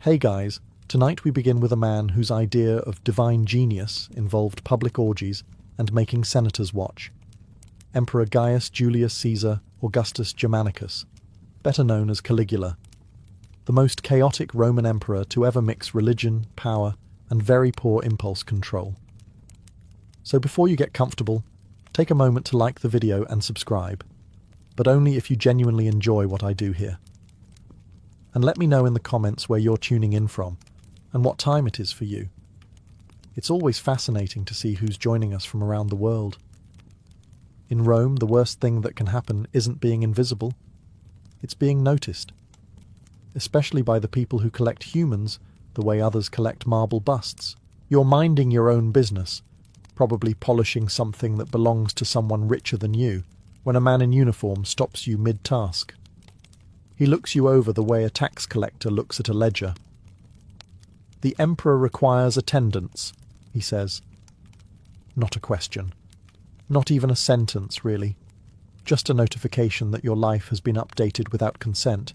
Hey guys, tonight we begin with a man whose idea of divine genius involved public orgies and making senators watch. Emperor Gaius Julius Caesar Augustus Germanicus, better known as Caligula, the most chaotic Roman emperor to ever mix religion, power, and very poor impulse control. So before you get comfortable, take a moment to like the video and subscribe, but only if you genuinely enjoy what I do here. And let me know in the comments where you're tuning in from, and what time it is for you. It's always fascinating to see who's joining us from around the world. In Rome, the worst thing that can happen isn't being invisible, it's being noticed. Especially by the people who collect humans the way others collect marble busts. You're minding your own business, probably polishing something that belongs to someone richer than you, when a man in uniform stops you mid-task. He looks you over the way a tax collector looks at a ledger. "The emperor requires attendance," he says. Not a question. Not even a sentence, really. Just a notification that your life has been updated without consent.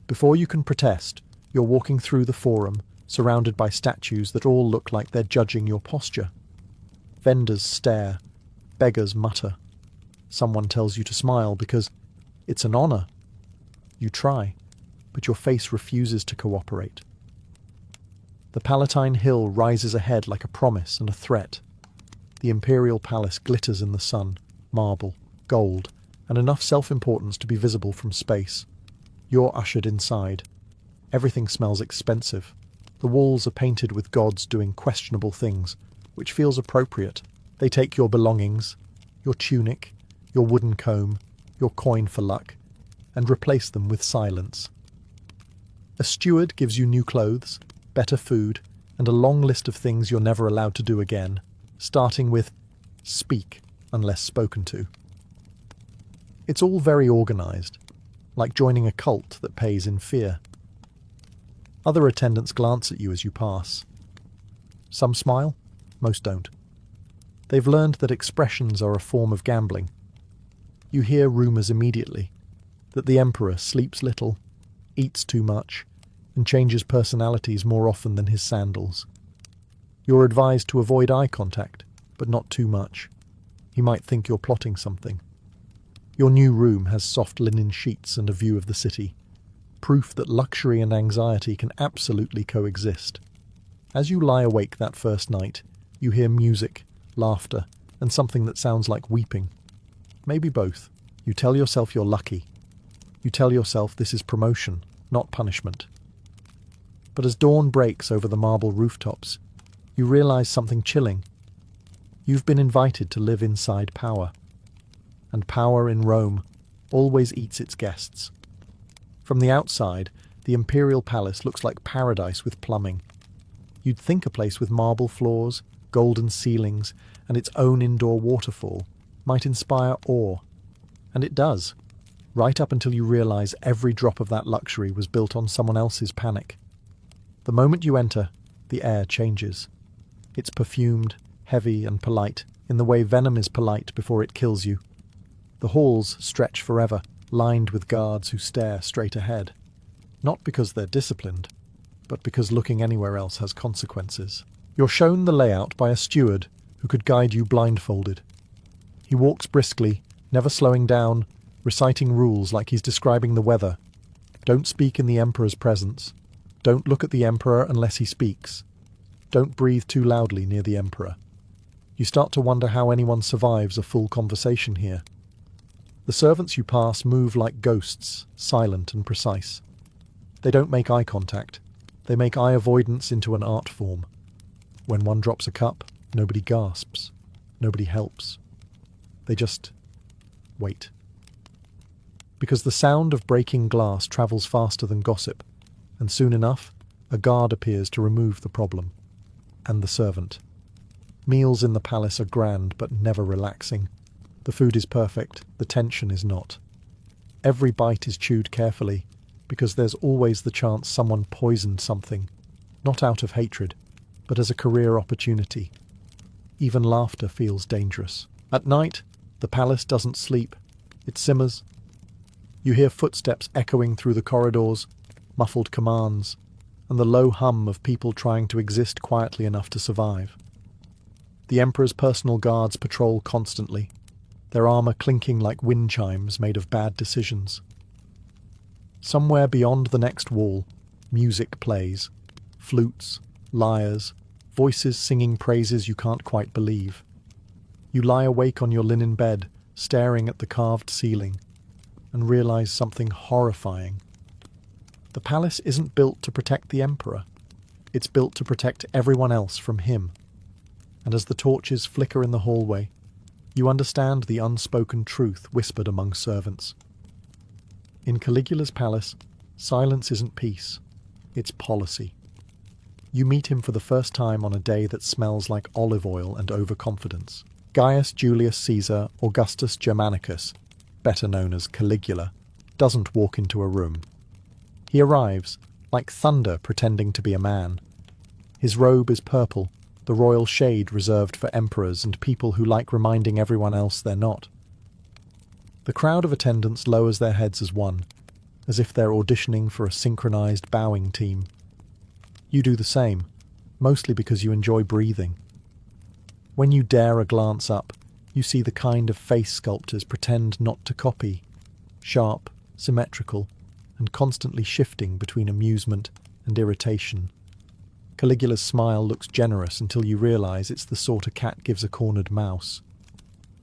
Before you can protest, you're walking through the forum, surrounded by statues that all look like they're judging your posture. Vendors stare. Beggars mutter. Someone tells you to smile because it's an honor. You try, but your face refuses to cooperate. The Palatine Hill rises ahead like a promise and a threat. The imperial palace glitters in the sun, marble, gold, and enough self-importance to be visible from space. You're ushered inside. Everything smells expensive. The walls are painted with gods doing questionable things, which feels appropriate. They take your belongings, your tunic, your wooden comb, your coin for luck, and replace them with silence. A steward gives you new clothes, better food, and a long list of things you're never allowed to do again, starting with speak unless spoken to. It's all very organized, like joining a cult that pays in fear. Other attendants glance at you as you pass. Some smile, most don't. They've learned that expressions are a form of gambling. You hear rumors immediately that the emperor sleeps little, eats too much, and changes personalities more often than his sandals. You're advised to avoid eye contact, but not too much. He might think you're plotting something. Your new room has soft linen sheets and a view of the city, proof that luxury and anxiety can absolutely coexist. As you lie awake that first night, you hear music, laughter, and something that sounds like weeping. Maybe both. You tell yourself you're lucky. You tell yourself this is promotion, not punishment. But as dawn breaks over the marble rooftops, you realize something chilling. You've been invited to live inside power. And power in Rome always eats its guests. From the outside, the imperial palace looks like paradise with plumbing. You'd think a place with marble floors, golden ceilings, and its own indoor waterfall might inspire awe. And it does, right up until you realize every drop of that luxury was built on someone else's panic. The moment you enter, the air changes. It's perfumed, heavy, and polite, in the way venom is polite before it kills you. The halls stretch forever, lined with guards who stare straight ahead. Not because they're disciplined, but because looking anywhere else has consequences. You're shown the layout by a steward who could guide you blindfolded. He walks briskly, never slowing down, reciting rules like he's describing the weather. Don't speak in the emperor's presence. Don't look at the emperor unless he speaks. Don't breathe too loudly near the emperor. You start to wonder how anyone survives a full conversation here. The servants you pass move like ghosts, silent and precise. They don't make eye contact. They make eye avoidance into an art form. When one drops a cup, nobody gasps. Nobody helps. They just wait. Because the sound of breaking glass travels faster than gossip, and soon enough, a guard appears to remove the problem. And the servant. Meals in the palace are grand but never relaxing. The food is perfect, the tension is not. Every bite is chewed carefully, because there's always the chance someone poisoned something, not out of hatred, but as a career opportunity. Even laughter feels dangerous. At night, the palace doesn't sleep. It simmers. You hear footsteps echoing through the corridors, muffled commands, and the low hum of people trying to exist quietly enough to survive. The Emperor's personal guards patrol constantly, their armor clinking like wind chimes made of bad decisions. Somewhere beyond the next wall, music plays, flutes, lyres, voices singing praises you can't quite believe. You lie awake on your linen bed, staring at the carved ceiling, and realize something horrifying. The palace isn't built to protect the Emperor. It's built to protect everyone else from him. And as the torches flicker in the hallway, you understand the unspoken truth whispered among servants. In Caligula's palace, silence isn't peace, it's policy. You meet him for the first time on a day that smells like olive oil and overconfidence. Gaius Julius Caesar Augustus Germanicus, better known as Caligula, doesn't walk into a room. He arrives, like thunder pretending to be a man. His robe is purple, the royal shade reserved for emperors and people who like reminding everyone else they're not. The crowd of attendants lowers their heads as one, as if they're auditioning for a synchronized bowing team. You do the same, mostly because you enjoy breathing. When you dare a glance up, you see the kind of face sculptors pretend not to copy, sharp, symmetrical, and constantly shifting between amusement and irritation. Caligula's smile looks generous until you realize it's the sort a cat gives a cornered mouse.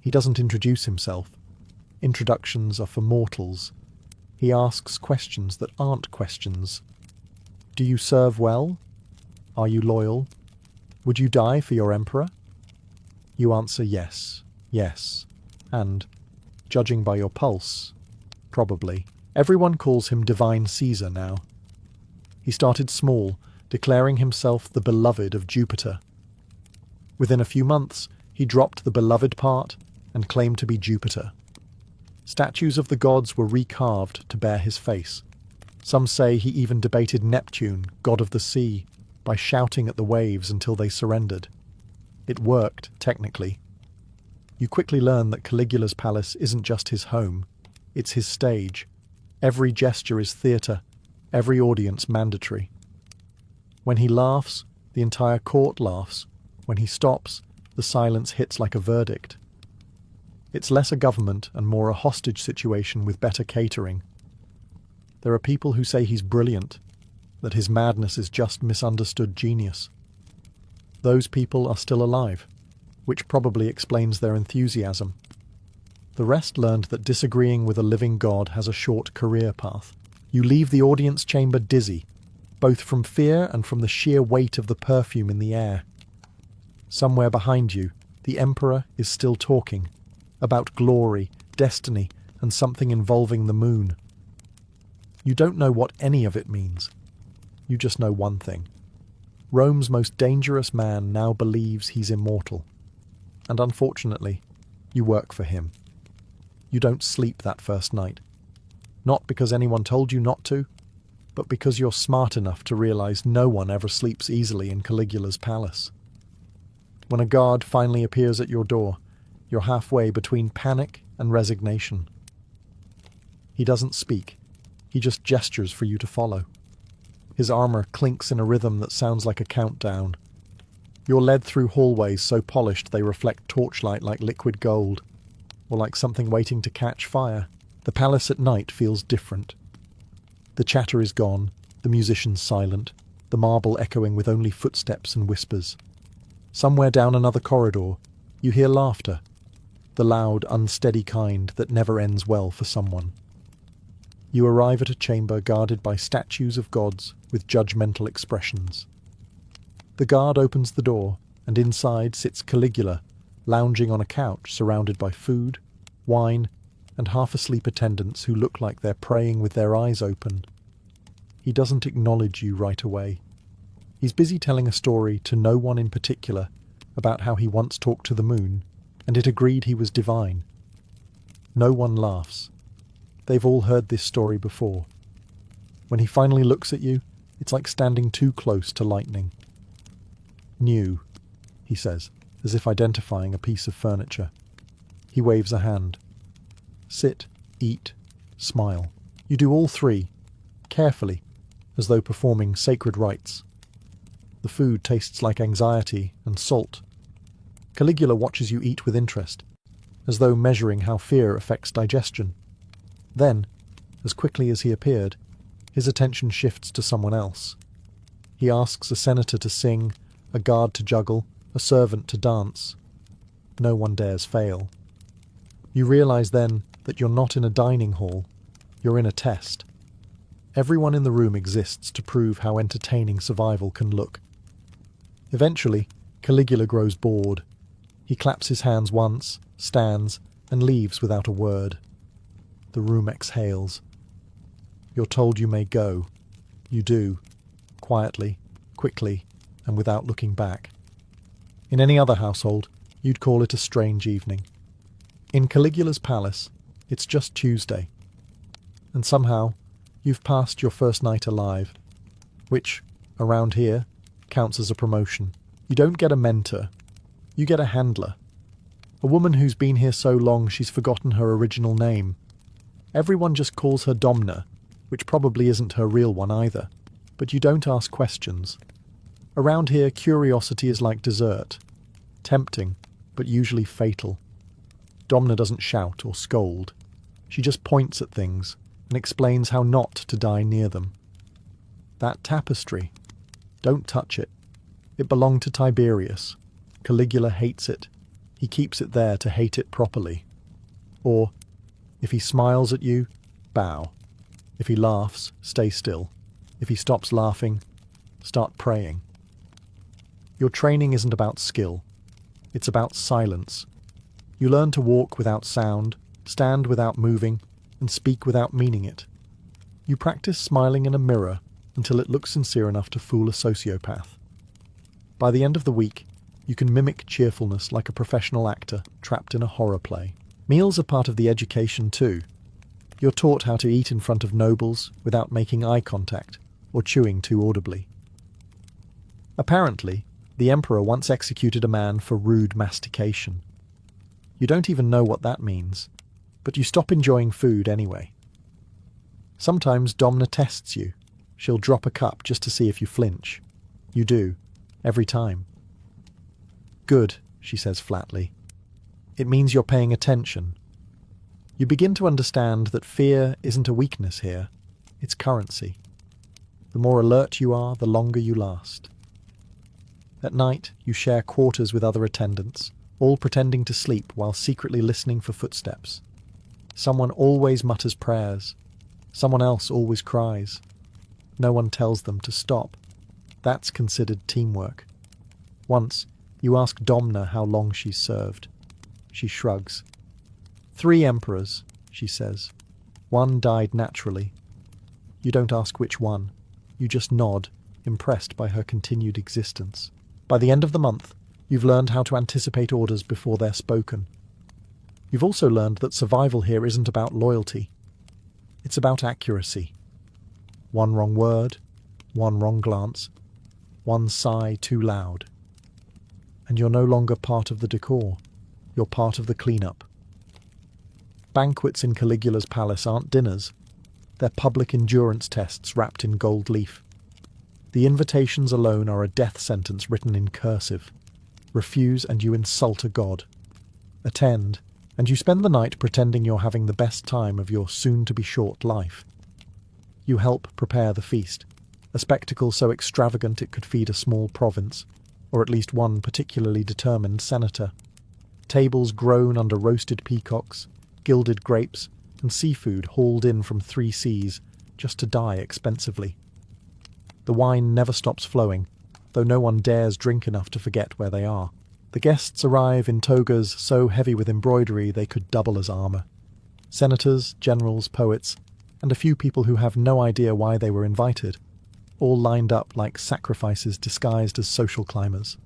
He doesn't introduce himself. Introductions are for mortals. He asks questions that aren't questions. Do you serve well? Are you loyal? Would you die for your emperor? You answer yes, yes, and, judging by your pulse, probably. Everyone calls him Divine Caesar now. He started small, declaring himself the beloved of Jupiter. Within a few months, he dropped the beloved part and claimed to be Jupiter. Statues of the gods were recarved to bear his face. Some say he even debated Neptune, god of the sea, by shouting at the waves until they surrendered. It worked, technically. You quickly learn that Caligula's palace isn't just his home, it's his stage. Every gesture is theatre, every audience mandatory. When he laughs, the entire court laughs. When he stops, the silence hits like a verdict. It's less a government and more a hostage situation with better catering. There are people who say he's brilliant, that his madness is just misunderstood genius. Those people are still alive, which probably explains their enthusiasm. The rest learned that disagreeing with a living god has a short career path. You leave the audience chamber dizzy, both from fear and from the sheer weight of the perfume in the air. Somewhere behind you, the Emperor is still talking, about glory, destiny, and something involving the moon. You don't know what any of it means. You just know one thing. Rome's most dangerous man now believes he's immortal. And unfortunately, you work for him. You don't sleep that first night. Not because anyone told you not to, but because you're smart enough to realize no one ever sleeps easily in Caligula's palace. When a guard finally appears at your door, you're halfway between panic and resignation. He doesn't speak. He just gestures for you to follow. His armor clinks in a rhythm that sounds like a countdown. You're led through hallways so polished they reflect torchlight like liquid gold, or like something waiting to catch fire. The palace at night feels different. The chatter is gone, the musicians silent, the marble echoing with only footsteps and whispers. Somewhere down another corridor, you hear laughter, the loud, unsteady kind that never ends well for someone. You arrive at a chamber guarded by statues of gods with judgmental expressions. The guard opens the door, and inside sits Caligula, lounging on a couch surrounded by food, wine, and half-asleep attendants who look like they're praying with their eyes open. He doesn't acknowledge you right away. He's busy telling a story to no one in particular about how he once talked to the moon, and it agreed he was divine. No one laughs. They've all heard this story before. When he finally looks at you, it's like standing too close to lightning. New, he says, as if identifying a piece of furniture. He waves a hand. Sit, eat, smile. You do all three, carefully, as though performing sacred rites. The food tastes like anxiety and salt. Caligula watches you eat with interest, as though measuring how fear affects digestion. Then, as quickly as he appeared, his attention shifts to someone else. He asks a senator to sing, a guard to juggle, a servant to dance. No one dares fail. You realize then that you're not in a dining hall, you're in a test. Everyone in the room exists to prove how entertaining survival can look. Eventually, Caligula grows bored. He claps his hands once, stands, and leaves without a word. The room exhales. You're told you may go. You do, quietly, quickly, and without looking back. In any other household, you'd call it a strange evening. In Caligula's palace, it's just Tuesday. And somehow, you've passed your first night alive, which, around here, counts as a promotion. You don't get a mentor, you get a handler. A woman who's been here so long she's forgotten her original name. Everyone just calls her Domna, which probably isn't her real one either. But you don't ask questions. Around here, curiosity is like dessert. Tempting, but usually fatal. Domna doesn't shout or scold. She just points at things and explains how not to die near them. That tapestry. Don't touch it. It belonged to Tiberius. Caligula hates it. He keeps it there to hate it properly. Or, if he smiles at you, bow. If he laughs, stay still. If he stops laughing, start praying. Your training isn't about skill. It's about silence. You learn to walk without sound, stand without moving, and speak without meaning it. You practice smiling in a mirror until it looks sincere enough to fool a sociopath. By the end of the week, you can mimic cheerfulness like a professional actor trapped in a horror play. Meals are part of the education too. You're taught how to eat in front of nobles without making eye contact or chewing too audibly. Apparently, the emperor once executed a man for rude mastication. You don't even know what that means, but you stop enjoying food anyway. Sometimes Domna tests you. She'll drop a cup just to see if you flinch. You do, every time. Good, she says flatly. It means you're paying attention. You begin to understand that fear isn't a weakness here, it's currency. The more alert you are, the longer you last. At night, you share quarters with other attendants, all pretending to sleep while secretly listening for footsteps. Someone always mutters prayers. Someone else always cries. No one tells them to stop. That's considered teamwork. Once, you ask Domna how long she's served. She shrugs. 3 emperors, she says. 1 died naturally. You don't ask which one. You just nod, impressed by her continued existence. By the end of the month, you've learned how to anticipate orders before they're spoken. You've also learned that survival here isn't about loyalty. It's about accuracy. 1 wrong word, 1 wrong glance, 1 sigh too loud. And you're no longer part of the decor. You're part of the cleanup. Banquets in Caligula's palace aren't dinners. They're public endurance tests wrapped in gold leaf. The invitations alone are a death sentence written in cursive. Refuse and you insult a god. Attend, and you spend the night pretending you're having the best time of your soon-to-be-short life. You help prepare the feast, a spectacle so extravagant it could feed a small province, or at least one particularly determined senator. Tables groan under roasted peacocks, gilded grapes, and seafood hauled in from 3 seas, just to die expensively. The wine never stops flowing, though no one dares drink enough to forget where they are. The guests arrive in togas so heavy with embroidery they could double as armour. Senators, generals, poets, and a few people who have no idea why they were invited, all lined up like sacrifices disguised as social climbers.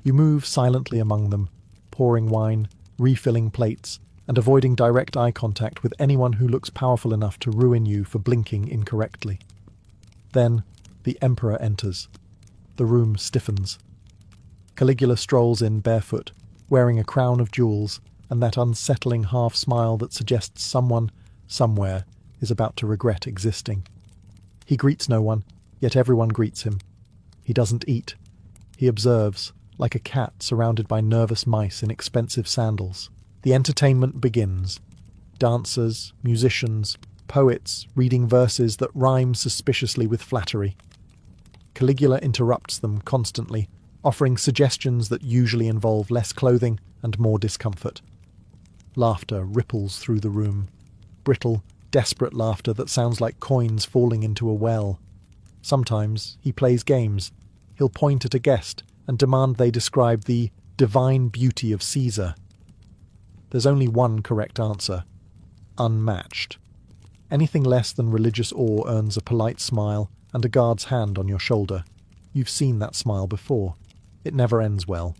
You move silently among them, pouring wine, refilling plates, and avoiding direct eye contact with anyone who looks powerful enough to ruin you for blinking incorrectly. Then, the emperor enters. The room stiffens. Caligula strolls in barefoot, wearing a crown of jewels and that unsettling half-smile that suggests someone, somewhere, is about to regret existing. He greets no one, yet everyone greets him. He doesn't eat. He observes, like a cat surrounded by nervous mice in expensive sandals. The entertainment begins. Dancers, musicians, poets reading verses that rhyme suspiciously with flattery. Caligula interrupts them constantly, offering suggestions that usually involve less clothing and more discomfort. Laughter ripples through the room. Brittle, desperate laughter that sounds like coins falling into a well. Sometimes he plays games. He'll point at a guest and demand they describe the divine beauty of Caesar. There's only one correct answer: unmatched. Anything less than religious awe earns a polite smile and a guard's hand on your shoulder. You've seen that smile before. It never ends well.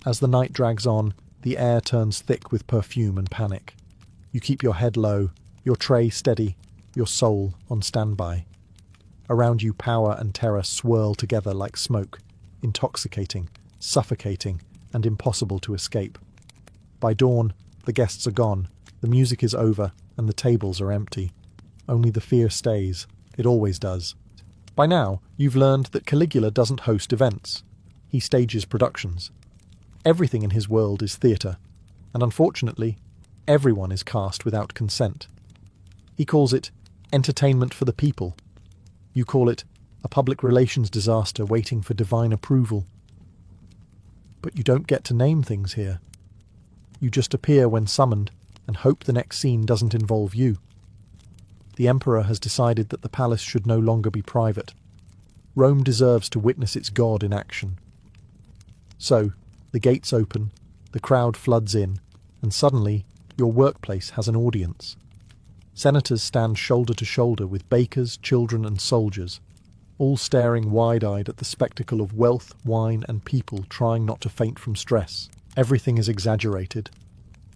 As the night drags on, the air turns thick with perfume and panic. You keep your head low, your tray steady, your soul on standby. Around you, power and terror swirl together like smoke, intoxicating, suffocating, and impossible to escape. By dawn, the guests are gone, the music is over, and the tables are empty. Only the fear stays. It always does. By now, you've learned that Caligula doesn't host events. He stages productions. Everything in his world is theatre, and unfortunately, everyone is cast without consent. He calls it entertainment for the people. You call it a public relations disaster waiting for divine approval. But you don't get to name things here. You just appear when summoned and hope the next scene doesn't involve you. The emperor has decided that the palace should no longer be private. Rome deserves to witness its god in action. So, the gates open, the crowd floods in, and suddenly your workplace has an audience. Senators stand shoulder to shoulder with bakers, children, and soldiers, all staring wide-eyed at the spectacle of wealth, wine, and people trying not to faint from stress. Everything is exaggerated.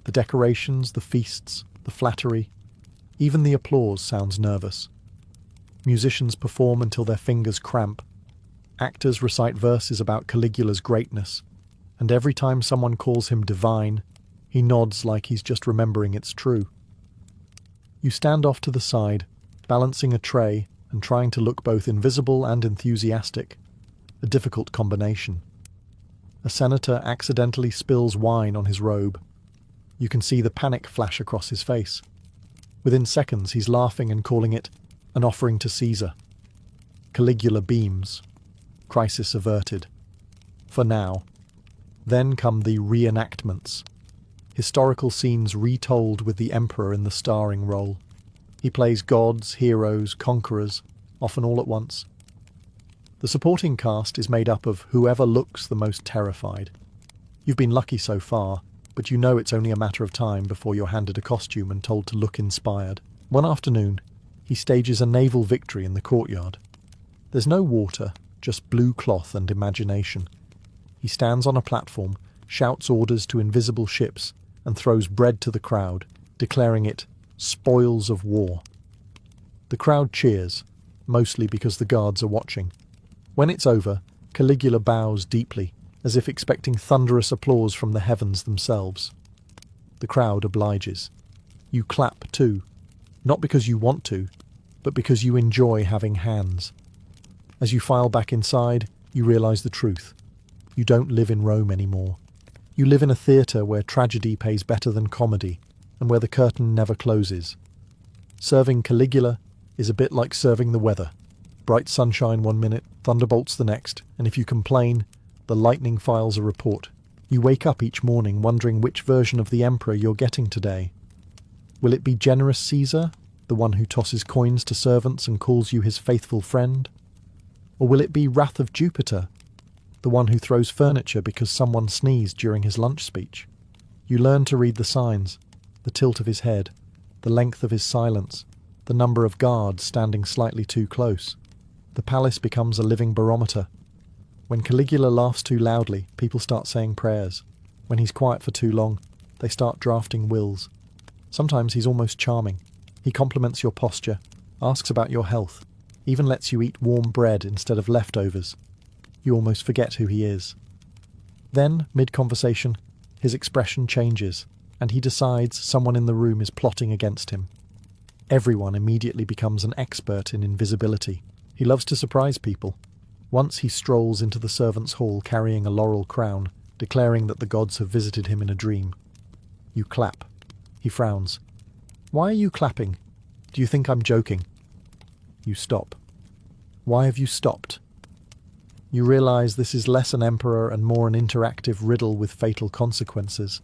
The decorations, the feasts, the flattery, even the applause sounds nervous. Musicians perform until their fingers cramp. Actors recite verses about Caligula's greatness, and every time someone calls him divine, he nods like he's just remembering it's true. You stand off to the side, balancing a tray and trying to look both invisible and enthusiastic, a difficult combination. A senator accidentally spills wine on his robe. You can see the panic flash across his face. Within seconds, he's laughing and calling it an offering to Caesar. Caligula beams. Crisis averted. For now. Then come the reenactments. Historical scenes retold with the emperor in the starring role. He plays gods, heroes, conquerors, often all at once. The supporting cast is made up of whoever looks the most terrified. You've been lucky so far, but you know it's only a matter of time before you're handed a costume and told to look inspired. One afternoon, he stages a naval victory in the courtyard. There's no water, just blue cloth and imagination. He stands on a platform, shouts orders to invisible ships, and throws bread to the crowd, declaring it spoils of war. The crowd cheers, mostly because the guards are watching. When it's over, Caligula bows deeply, as if expecting thunderous applause from the heavens themselves. The crowd obliges. You clap too, not because you want to, but because you enjoy having hands. As you file back inside, you realize the truth. You don't live in Rome anymore. You live in a theatre where tragedy pays better than comedy, and where the curtain never closes. Serving Caligula is a bit like serving the weather. Bright sunshine one minute, thunderbolts the next, and if you complain, the lightning files a report. You wake up each morning wondering which version of the emperor you're getting today. Will it be generous Caesar, the one who tosses coins to servants and calls you his faithful friend? Or will it be Wrath of Jupiter, the one who throws furniture because someone sneezed during his lunch speech? You learn to read the signs, the tilt of his head, the length of his silence, the number of guards standing slightly too close. The palace becomes a living barometer. When Caligula laughs too loudly, people start saying prayers. When he's quiet for too long, they start drafting wills. Sometimes he's almost charming. He compliments your posture, asks about your health, even lets you eat warm bread instead of leftovers. You almost forget who he is. Then, mid-conversation, his expression changes, and he decides someone in the room is plotting against him. Everyone immediately becomes an expert in invisibility. He loves to surprise people. Once he strolls into the servants' hall carrying a laurel crown, declaring that the gods have visited him in a dream. You clap. He frowns. Why are you clapping? Do you think I'm joking? You stop. Why have you stopped? You realize this is less an emperor and more an interactive riddle with fatal consequences.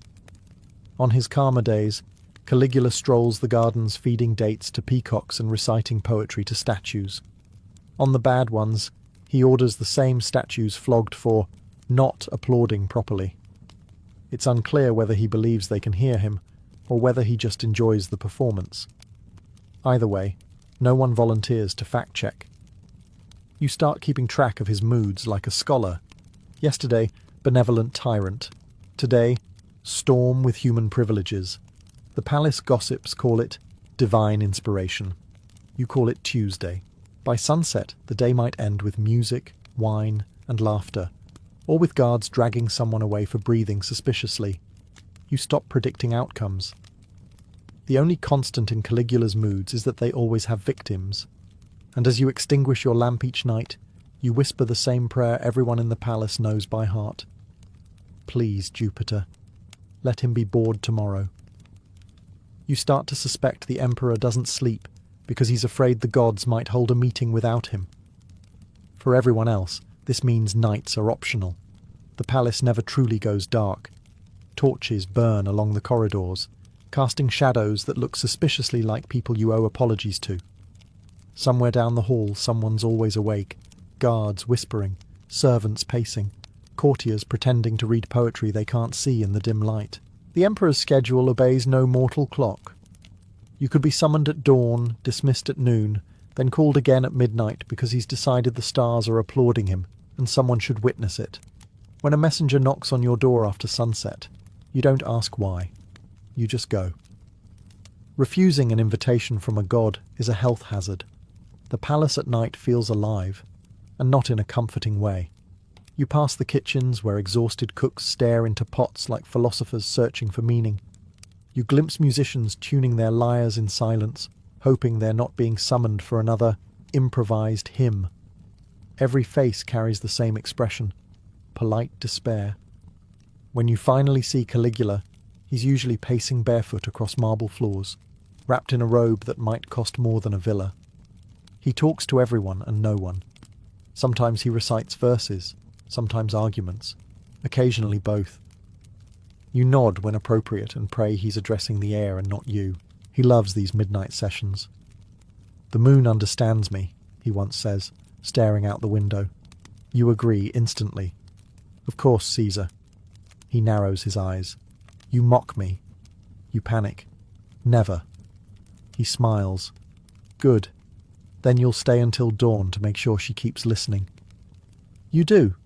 On his calmer days, Caligula strolls the gardens feeding dates to peacocks and reciting poetry to statues. On the bad ones, he orders the same statues flogged for not applauding properly. It's unclear whether he believes they can hear him, or whether he just enjoys the performance. Either way, no one volunteers to fact-check. You start keeping track of his moods like a scholar. Yesterday, benevolent tyrant. Today, storm with human privileges. The palace gossips call it divine inspiration. You call it Tuesday. By sunset, the day might end with music, wine, and laughter, or with guards dragging someone away for breathing suspiciously. You stop predicting outcomes. The only constant in Caligula's moods is that they always have victims. And as you extinguish your lamp each night, you whisper the same prayer everyone in the palace knows by heart. Please, Jupiter, let him be bored tomorrow. You start to suspect the emperor doesn't sleep because he's afraid the gods might hold a meeting without him. For everyone else, this means nights are optional. The palace never truly goes dark. Torches burn along the corridors, casting shadows that look suspiciously like people you owe apologies to. Somewhere down the hall, someone's always awake. Guards whispering, servants pacing, courtiers pretending to read poetry they can't see in the dim light. The emperor's schedule obeys no mortal clock. You could be summoned at dawn, dismissed at noon, then called again at midnight because he's decided the stars are applauding him and someone should witness it. When a messenger knocks on your door after sunset, you don't ask why. You just go. Refusing an invitation from a god is a health hazard. The palace at night feels alive, and not in a comforting way. You pass the kitchens where exhausted cooks stare into pots like philosophers searching for meaning. You glimpse musicians tuning their lyres in silence, hoping they're not being summoned for another improvised hymn. Every face carries the same expression, polite despair. When you finally see Caligula, he's usually pacing barefoot across marble floors, wrapped in a robe that might cost more than a villa. He talks to everyone and no one. Sometimes he recites verses, sometimes arguments, occasionally both. You nod when appropriate and pray he's addressing the air and not you. He loves these midnight sessions. "The moon understands me," he once says, staring out the window. You agree instantly. "Of course, Caesar." He narrows his eyes. "You mock me." You panic. "Never." He smiles. "Good. Then you'll stay until dawn to make sure she keeps listening." You do.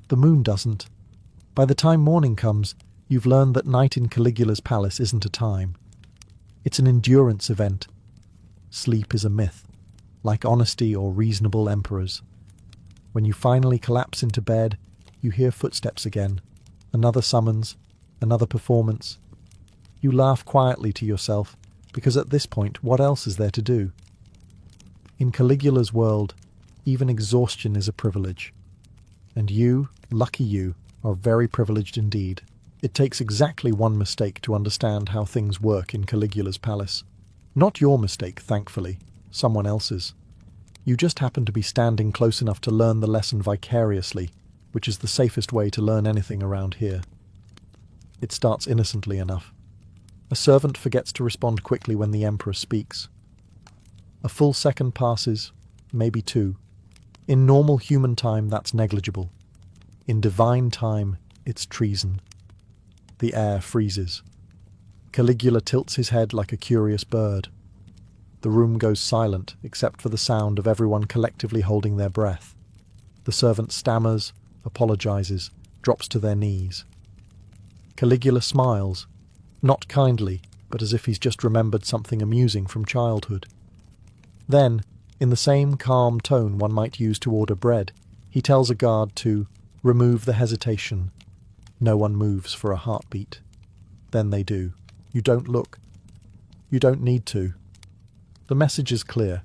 The moon doesn't. By the time morning comes, you've learned that night in Caligula's palace isn't a time. It's an endurance event. Sleep is a myth, like honesty or reasonable emperors. When you finally collapse into bed, you hear footsteps again. Another summons, another performance. You laugh quietly to yourself, because at this point, what else is there to do? In Caligula's world, even exhaustion is a privilege. And you, lucky you, are very privileged indeed. It takes exactly one mistake to understand how things work in Caligula's palace. Not your mistake, thankfully, someone else's. You just happen to be standing close enough to learn the lesson vicariously, which is the safest way to learn anything around here. It starts innocently enough. A servant forgets to respond quickly when the emperor speaks. A full second passes, maybe two. In normal human time, that's negligible. In divine time, it's treason. The air freezes. Caligula tilts his head like a curious bird. The room goes silent, except for the sound of everyone collectively holding their breath. The servant stammers, apologizes, drops to their knees. Caligula smiles, not kindly, but as if he's just remembered something amusing from childhood. Then, in the same calm tone one might use to order bread, he tells a guard to remove the hesitation. No one moves for a heartbeat. Then they do. You don't look. You don't need to. The message is clear.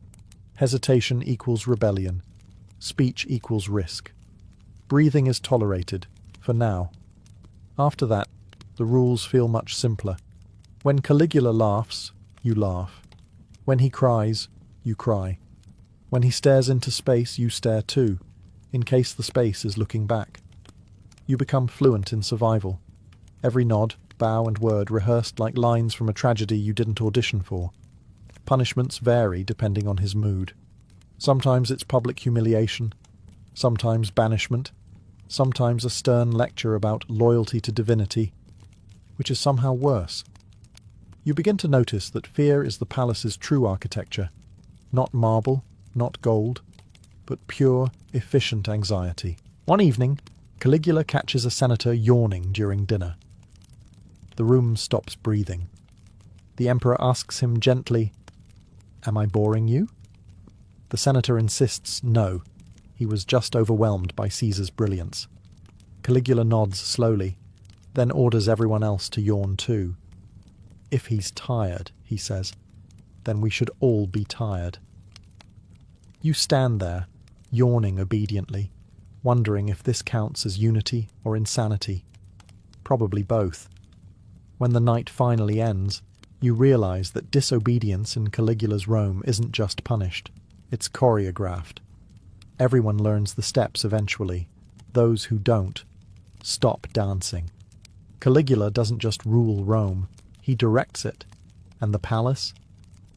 Hesitation equals rebellion. Speech equals risk. Breathing is tolerated, for now. After that, the rules feel much simpler. When Caligula laughs, you laugh. When he cries, you cry. When he stares into space, you stare too, in case the space is looking back. You become fluent in survival. Every nod, bow and word rehearsed like lines from a tragedy you didn't audition for. Punishments vary depending on his mood. Sometimes it's public humiliation, sometimes banishment, sometimes a stern lecture about loyalty to divinity, which is somehow worse. You begin to notice that fear is the palace's true architecture, not marble, not gold, but pure, efficient anxiety. One evening, Caligula catches a senator yawning during dinner. The room stops breathing. The emperor asks him gently, "Am I boring you?" The senator insists no. He was just overwhelmed by Caesar's brilliance. Caligula nods slowly, then orders everyone else to yawn too. "If he's tired," he says, "then we should all be tired." You stand there, yawning obediently, wondering if this counts as unity or insanity. Probably both. When the night finally ends, you realize that disobedience in Caligula's Rome isn't just punished, it's choreographed. Everyone learns the steps eventually. Those who don't, stop dancing. Caligula doesn't just rule Rome, he directs it. And the palace?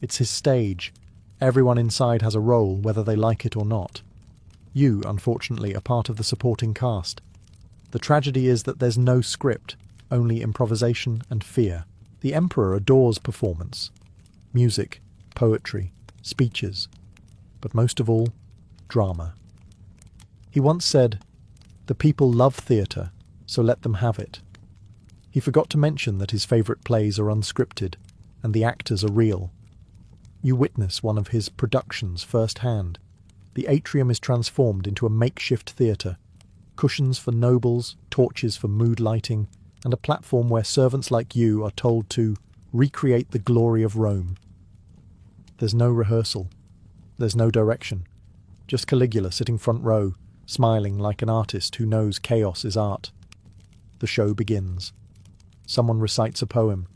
It's his stage. Everyone inside has a role, whether they like it or not. You, unfortunately, are part of the supporting cast. The tragedy is that there's no script, only improvisation and fear. The emperor adores performance. Music, poetry, speeches. But most of all, drama. He once said, "The people love theatre, so let them have it." He forgot to mention that his favourite plays are unscripted, and the actors are real. You witness one of his productions firsthand. The atrium is transformed into a makeshift theatre, cushions for nobles, torches for mood lighting, and a platform where servants like you are told to recreate the glory of Rome. There's no rehearsal. There's no direction. Just Caligula sitting front row, smiling like an artist who knows chaos is art. The show begins. Someone recites a poem.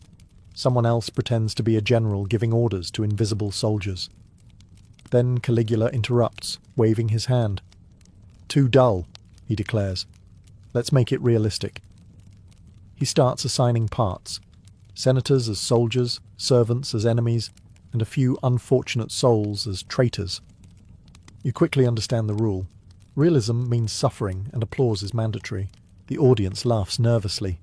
Someone else pretends to be a general giving orders to invisible soldiers. Then Caligula interrupts, waving his hand. "Too dull," he declares. "Let's make it realistic." He starts assigning parts. Senators as soldiers, servants as enemies, and a few unfortunate souls as traitors. You quickly understand the rule. Realism means suffering, and applause is mandatory. The audience laughs nervously.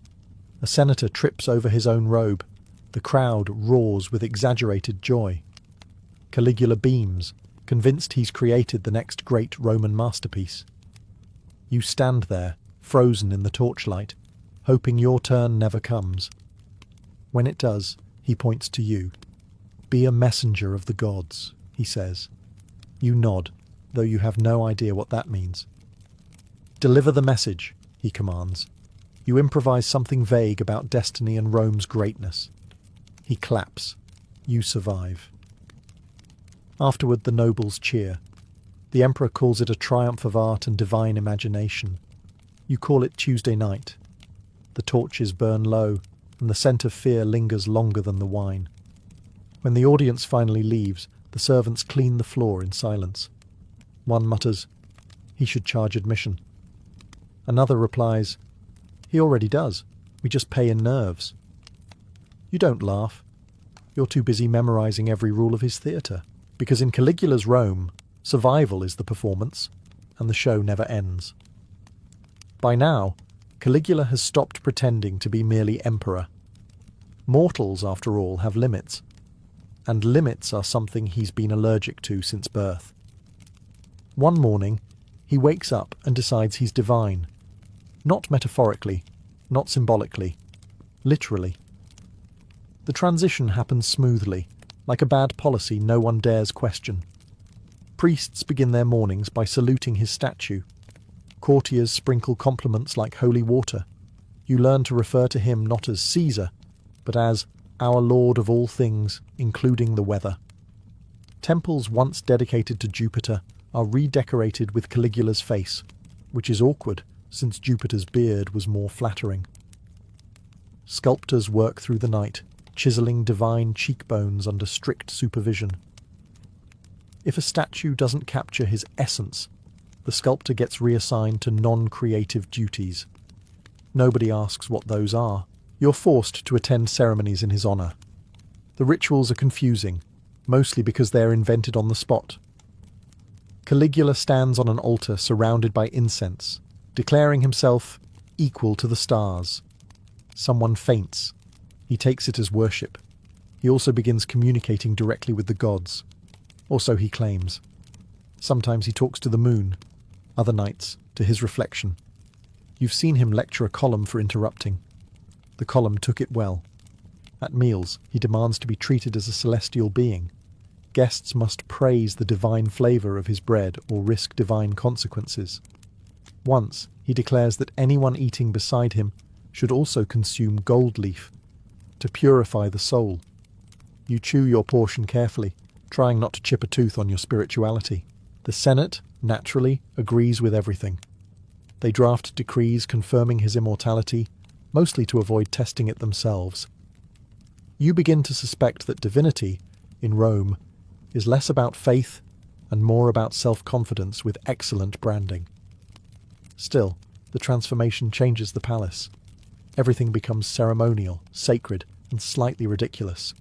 A senator trips over his own robe. The crowd roars with exaggerated joy. Caligula beams, convinced he's created the next great Roman masterpiece. You stand there, frozen in the torchlight, hoping your turn never comes. When it does, he points to you. "Be a messenger of the gods," he says. You nod, though you have no idea what that means. "Deliver the message," he commands. You improvise something vague about destiny and Rome's greatness. He claps. You survive. Afterward, the nobles cheer. The emperor calls it a triumph of art and divine imagination. You call it Tuesday night. The torches burn low, and the scent of fear lingers longer than the wine. When the audience finally leaves, the servants clean the floor in silence. One mutters, "He should charge admission." Another replies, "He already does. We just pay in nerves." You don't laugh. You're too busy memorizing every rule of his theatre, because in Caligula's Rome, survival is the performance, and the show never ends. By now, Caligula has stopped pretending to be merely emperor. Mortals, after all, have limits, and limits are something he's been allergic to since birth. One morning, he wakes up and decides he's divine. Not metaphorically, not symbolically, literally. The transition happens smoothly, like a bad policy no one dares question. Priests begin their mornings by saluting his statue. Courtiers sprinkle compliments like holy water. You learn to refer to him not as Caesar, but as our Lord of all things, including the weather. Temples once dedicated to Jupiter are redecorated with Caligula's face, which is awkward since Jupiter's beard was more flattering. Sculptors work through the night, chiseling divine cheekbones under strict supervision. If a statue doesn't capture his essence, the sculptor gets reassigned to non-creative duties. Nobody asks what those are. You're forced to attend ceremonies in his honor. The rituals are confusing, mostly because they're invented on the spot. Caligula stands on an altar surrounded by incense, declaring himself equal to the stars. Someone faints. He takes it as worship. He also begins communicating directly with the gods. Or so he claims. Sometimes he talks to the moon, other nights to his reflection. You've seen him lecture a column for interrupting. The column took it well. At meals, he demands to be treated as a celestial being. Guests must praise the divine flavour of his bread or risk divine consequences. Once, he declares that anyone eating beside him should also consume gold leaf to purify the soul. You chew your portion carefully, trying not to chip a tooth on your spirituality. The Senate, naturally, agrees with everything. They draft decrees confirming his immortality, mostly to avoid testing it themselves. You begin to suspect that divinity, in Rome, is less about faith and more about self-confidence with excellent branding. Still, the transformation changes the palace. Everything becomes ceremonial, sacred, and slightly ridiculous.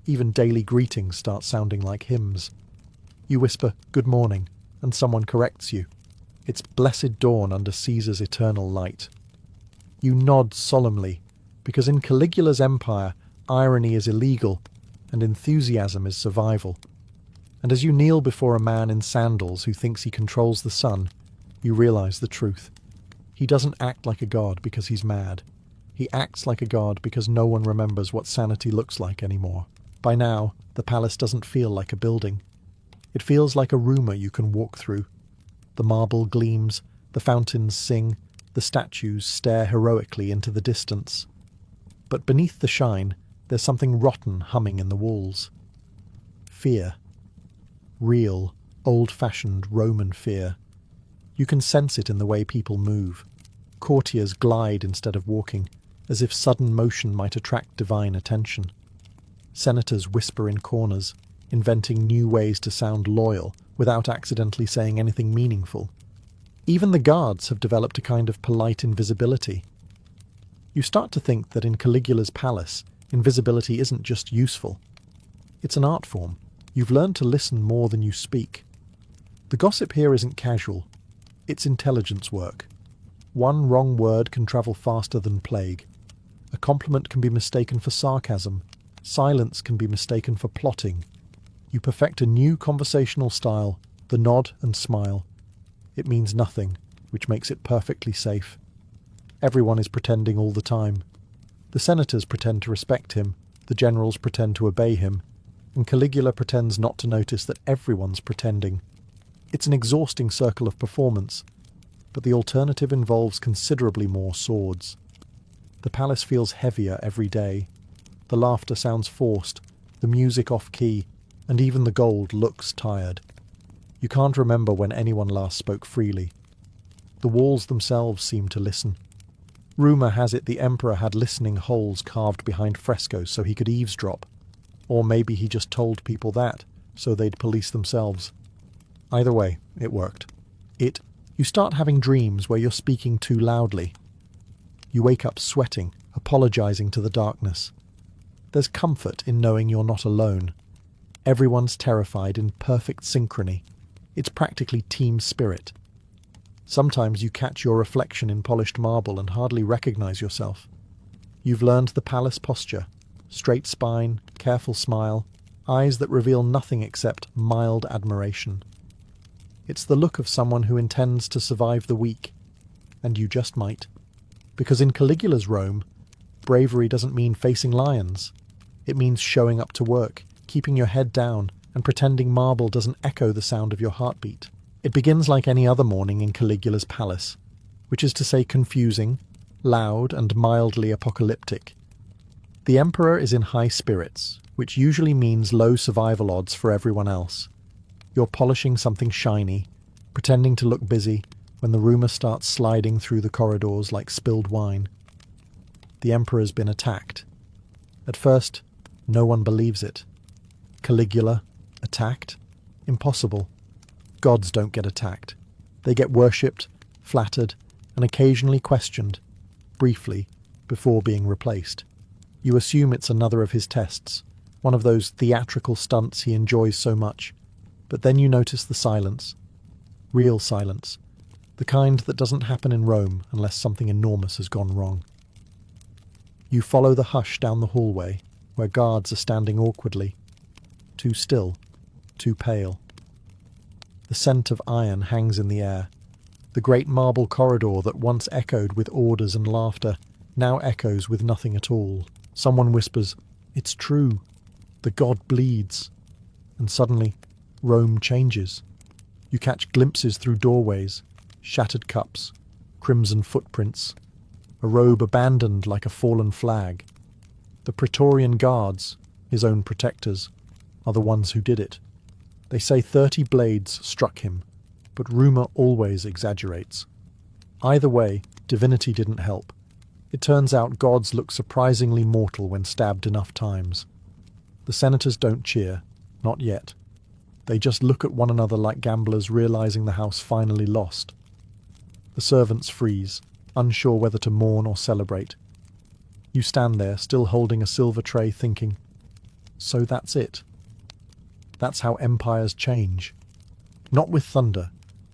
Even daily greetings start sounding like hymns. You whisper, "Good morning," and someone corrects you. It's blessed dawn under Caesar's eternal light. You nod solemnly, because in Caligula's empire, irony is illegal, and enthusiasm is survival. And as you kneel before a man in sandals who thinks he controls the sun, you realize the truth. He doesn't act like a god because he's mad. He acts like a god because no one remembers what sanity looks like anymore. By now, the palace doesn't feel like a building. It feels like a rumour you can walk through. The marble gleams, the fountains sing, the statues stare heroically into the distance. But beneath the shine, there's something rotten humming in the walls. Fear. Real, old-fashioned Roman fear. You can sense it in the way people move. Courtiers glide instead of walking, as if sudden motion might attract divine attention. Senators whisper in corners, inventing new ways to sound loyal without accidentally saying anything meaningful. Even the guards have developed a kind of polite invisibility. You start to think that in Caligula's palace, invisibility isn't just useful. It's an art form. You've learned to listen more than you speak. The gossip here isn't casual. It's intelligence work. One wrong word can travel faster than plague. A compliment can be mistaken for sarcasm. Silence can be mistaken for plotting. You perfect a new conversational style, the nod and smile. It means nothing, which makes it perfectly safe. Everyone is pretending all the time. The senators pretend to respect him, the generals pretend to obey him, and Caligula pretends not to notice that everyone's pretending. It's an exhausting circle of performance, but the alternative involves considerably more swords. The palace feels heavier every day. The laughter sounds forced, the music off-key, and even the gold looks tired. You can't remember when anyone last spoke freely. The walls themselves seem to listen. Rumour has it the emperor had listening holes carved behind frescoes so he could eavesdrop. Or maybe he just told people that, so they'd police themselves. Either way, it worked. You start having dreams where you're speaking too loudly. You wake up sweating, apologizing to the darkness. There's comfort in knowing you're not alone. Everyone's terrified in perfect synchrony. It's practically team spirit. Sometimes you catch your reflection in polished marble and hardly recognize yourself. You've learned the palace posture. Straight spine, careful smile, eyes that reveal nothing except mild admiration. It's the look of someone who intends to survive the week. And you just might. Because in Caligula's Rome, bravery doesn't mean facing lions. It means showing up to work, keeping your head down, and pretending marble doesn't echo the sound of your heartbeat. It begins like any other morning in Caligula's palace, which is to say confusing, loud, and mildly apocalyptic. The emperor is in high spirits, which usually means low survival odds for everyone else. You're polishing something shiny, pretending to look busy, when the rumour starts sliding through the corridors like spilled wine. The Emperor's been attacked. At first, no one believes it. Caligula, attacked? Impossible. Gods don't get attacked. They get worshipped, flattered, and occasionally questioned, briefly, before being replaced. You assume it's another of his tests, one of those theatrical stunts he enjoys so much. But then you notice the silence. Real silence. The kind that doesn't happen in Rome unless something enormous has gone wrong. You follow the hush down the hallway, where guards are standing awkwardly. Too still, too pale. The scent of iron hangs in the air. The great marble corridor that once echoed with orders and laughter now echoes with nothing at all. Someone whispers, "It's true. The god bleeds." And suddenly, Rome changes. You catch glimpses through doorways, shattered cups, crimson footprints, a robe abandoned like a fallen flag. The Praetorian guards, his own protectors, are the ones who did it. They say 30 blades struck him, but rumour always exaggerates. Either way, divinity didn't help. It turns out gods look surprisingly mortal when stabbed enough times. The senators don't cheer, not yet. They just look at one another like gamblers realizing the house finally lost. The servants freeze, unsure whether to mourn or celebrate. You stand there, still holding a silver tray, thinking, so that's it. That's how empires change. Not with thunder,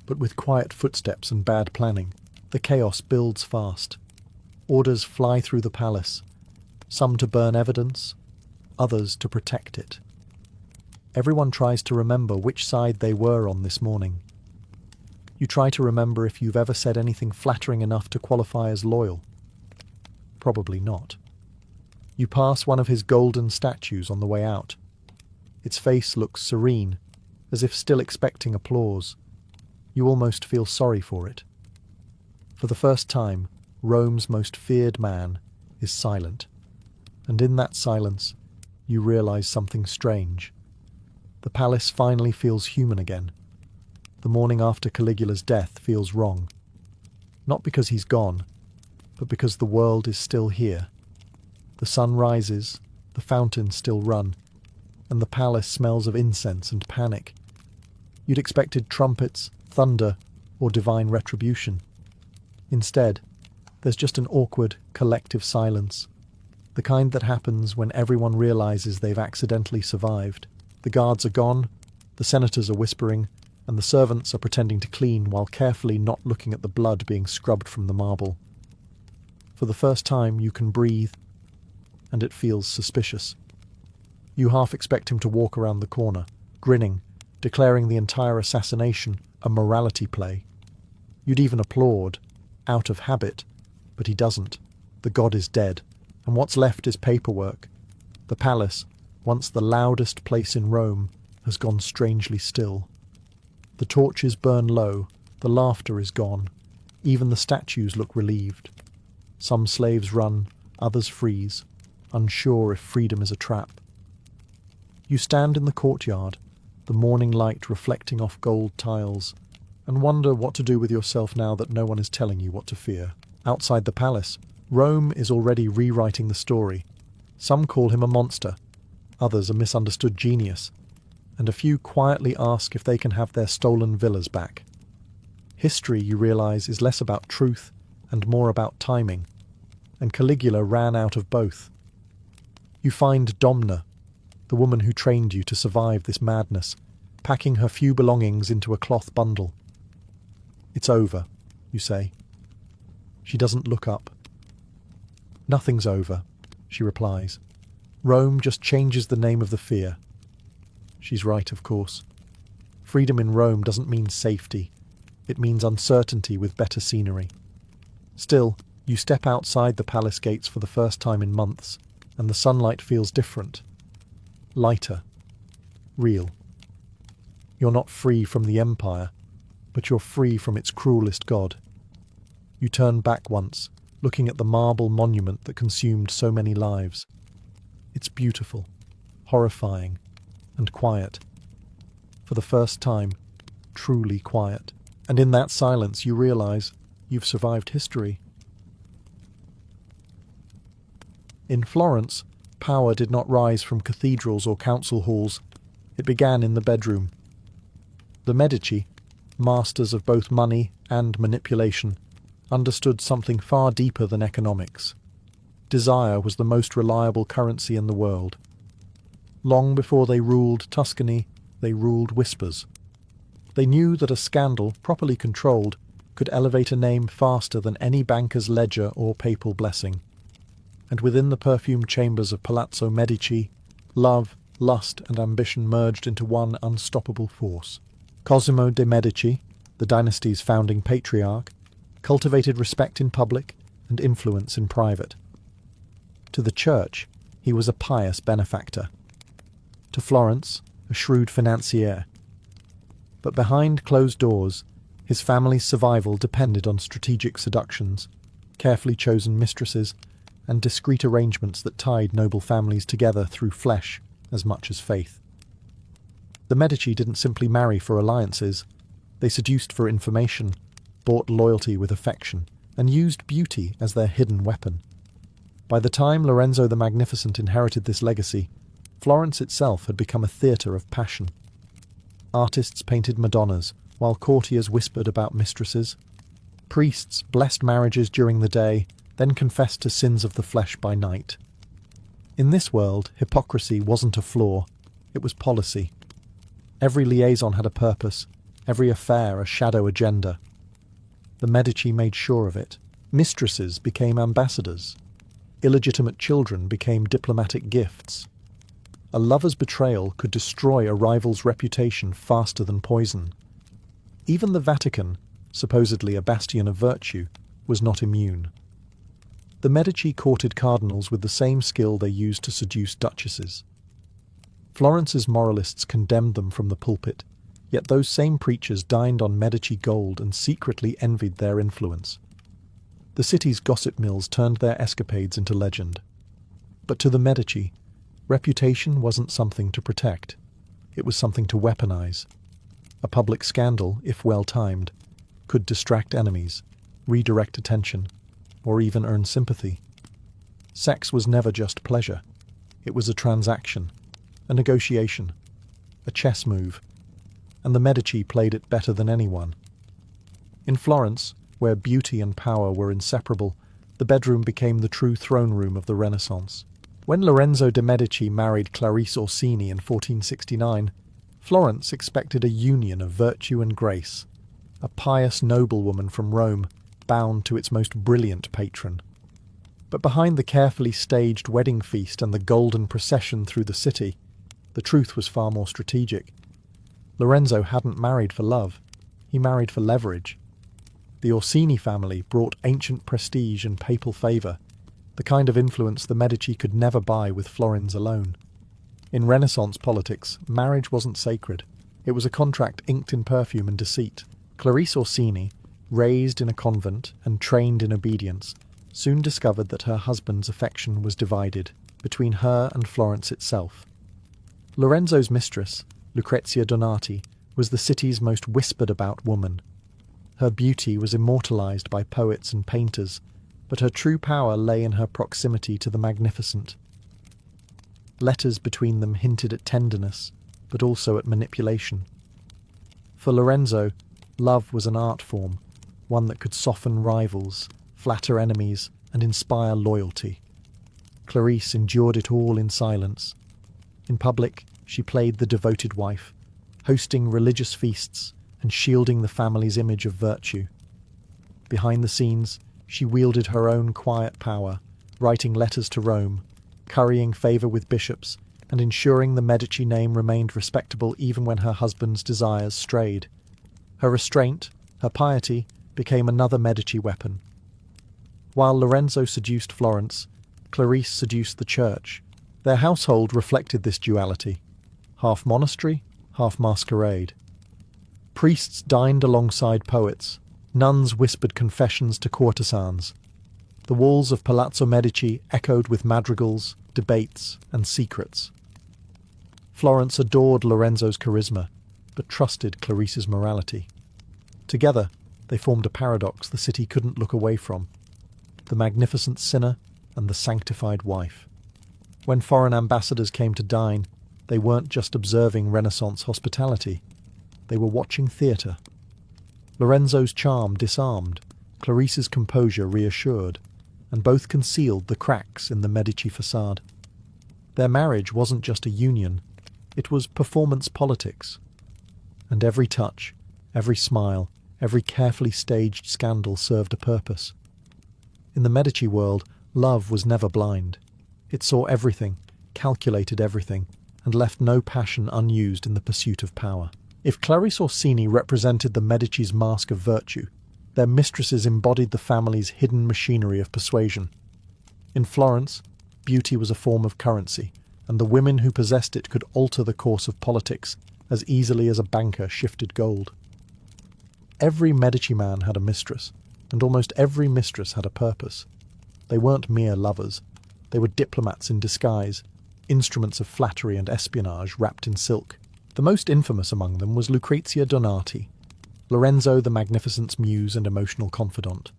but with quiet footsteps and bad planning. The chaos builds fast. Orders fly through the palace, some to burn evidence, others to protect it. Everyone tries to remember which side they were on this morning. You try to remember if you've ever said anything flattering enough to qualify as loyal. Probably not. You pass one of his golden statues on the way out. Its face looks serene, as if still expecting applause. You almost feel sorry for it. For the first time, Rome's most feared man is silent. And in that silence, you realize something strange. The palace finally feels human again. The morning after Caligula's death feels wrong. Not because he's gone, but because the world is still here. The sun rises, the fountains still run, and the palace smells of incense and panic. You'd expected trumpets, thunder, or divine retribution. Instead, there's just an awkward, collective silence, the kind that happens when everyone realizes they've accidentally survived. The guards are gone, the senators are whispering, and the servants are pretending to clean while carefully not looking at the blood being scrubbed from the marble. For the first time, you can breathe, and it feels suspicious. You half expect him to walk around the corner, grinning, declaring the entire assassination a morality play. You'd even applaud, out of habit, but he doesn't. The god is dead, and what's left is paperwork. The palace, once the loudest place in Rome, has gone strangely still. The torches burn low, the laughter is gone, even the statues look relieved. Some slaves run, others freeze, unsure if freedom is a trap. You stand in the courtyard, the morning light reflecting off gold tiles, and wonder what to do with yourself now that no one is telling you what to fear. Outside the palace, Rome is already rewriting the story. Some call him a monster, others a misunderstood genius, and a few quietly ask if they can have their stolen villas back. History, you realize, is less about truth and more about timing, and Caligula ran out of both. You find Domna, the woman who trained you to survive this madness, packing her few belongings into a cloth bundle. "It's over," you say. She doesn't look up. "Nothing's over," she replies. "Rome just changes the name of the fear." She's right, of course. Freedom in Rome doesn't mean safety. It means uncertainty with better scenery. Still, you step outside the palace gates for the first time in months, and the sunlight feels different. Lighter. Real. You're not free from the empire, but you're free from its cruelest god. You turn back once, looking at the marble monument that consumed so many lives. It's beautiful, horrifying, and quiet. For the first time, truly quiet. And in that silence you realize you've survived history. In Florence, power did not rise from cathedrals or council halls. It began in the bedroom. The Medici, masters of both money and manipulation, understood something far deeper than economics. Desire was the most reliable currency in the world. Long before they ruled Tuscany, they ruled whispers. They knew that a scandal, properly controlled, could elevate a name faster than any banker's ledger or papal blessing. And within the perfumed chambers of Palazzo Medici, love, lust, and ambition merged into one unstoppable force. Cosimo de' Medici, the dynasty's founding patriarch, cultivated respect in public and influence in private. To the church, he was a pious benefactor. To Florence, a shrewd financier. But behind closed doors, his family's survival depended on strategic seductions, carefully chosen mistresses, and discreet arrangements that tied noble families together through flesh as much as faith. The Medici didn't simply marry for alliances. They seduced for information, bought loyalty with affection, and used beauty as their hidden weapon. By the time Lorenzo the Magnificent inherited this legacy, Florence itself had become a theatre of passion. Artists painted Madonnas, while courtiers whispered about mistresses. Priests blessed marriages during the day, then confessed to sins of the flesh by night. In this world, hypocrisy wasn't a flaw, it was policy. Every liaison had a purpose, every affair a shadow agenda. The Medici made sure of it. Mistresses became ambassadors. Illegitimate children became diplomatic gifts. A lover's betrayal could destroy a rival's reputation faster than poison. Even the Vatican, supposedly a bastion of virtue, was not immune. The Medici courted cardinals with the same skill they used to seduce duchesses. Florence's moralists condemned them from the pulpit, yet those same preachers dined on Medici gold and secretly envied their influence. The city's gossip mills turned their escapades into legend. But to the Medici, reputation wasn't something to protect. It was something to weaponize. A public scandal, if well timed, could distract enemies, redirect attention, or even earn sympathy. Sex was never just pleasure. It was a transaction, a negotiation, a chess move, and the Medici played it better than anyone. In Florence, where beauty and power were inseparable, the bedroom became the true throne room of the Renaissance. When Lorenzo de' Medici married Clarice Orsini in 1469, Florence expected a union of virtue and grace, a pious noblewoman from Rome, bound to its most brilliant patron. But behind the carefully staged wedding feast and the golden procession through the city, the truth was far more strategic. Lorenzo hadn't married for love, he married for leverage. The Orsini family brought ancient prestige and papal favour, the kind of influence the Medici could never buy with florins alone. In Renaissance politics, marriage wasn't sacred. It was a contract inked in perfume and deceit. Clarice Orsini, raised in a convent and trained in obedience, soon discovered that her husband's affection was divided between her and Florence itself. Lorenzo's mistress, Lucrezia Donati, was the city's most whispered-about woman. Her beauty was immortalized by poets and painters, but her true power lay in her proximity to the magnificent. Letters between them hinted at tenderness, but also at manipulation. For Lorenzo, love was an art form, one that could soften rivals, flatter enemies, and inspire loyalty. Clarice endured it all in silence. In public, she played the devoted wife, hosting religious feasts and shielding the family's image of virtue. Behind the scenes, she wielded her own quiet power, writing letters to Rome, currying favour with bishops, and ensuring the Medici name remained respectable even when her husband's desires strayed. Her restraint, her piety, became another Medici weapon. While Lorenzo seduced Florence, Clarice seduced the church. Their household reflected this duality, half monastery, half masquerade. Priests dined alongside poets, nuns whispered confessions to courtesans. The walls of Palazzo Medici echoed with madrigals, debates, and secrets. Florence adored Lorenzo's charisma, but trusted Clarice's morality. Together, they formed a paradox the city couldn't look away from: the magnificent sinner and the sanctified wife. When foreign ambassadors came to dine, they weren't just observing Renaissance hospitality, they were watching theatre. Lorenzo's charm disarmed, Clarice's composure reassured, and both concealed the cracks in the Medici facade. Their marriage wasn't just a union, it was performance politics. And every touch, every smile, every carefully staged scandal served a purpose. In the Medici world, love was never blind. It saw everything, calculated everything, and left no passion unused in the pursuit of power. If Clarice Orsini represented the Medici's mask of virtue, their mistresses embodied the family's hidden machinery of persuasion. In Florence, beauty was a form of currency, and the women who possessed it could alter the course of politics as easily as a banker shifted gold. Every Medici man had a mistress, and almost every mistress had a purpose. They weren't mere lovers. They were diplomats in disguise, instruments of flattery and espionage wrapped in silk. The most infamous among them was Lucrezia Donati, Lorenzo the Magnificent's muse and emotional confidant.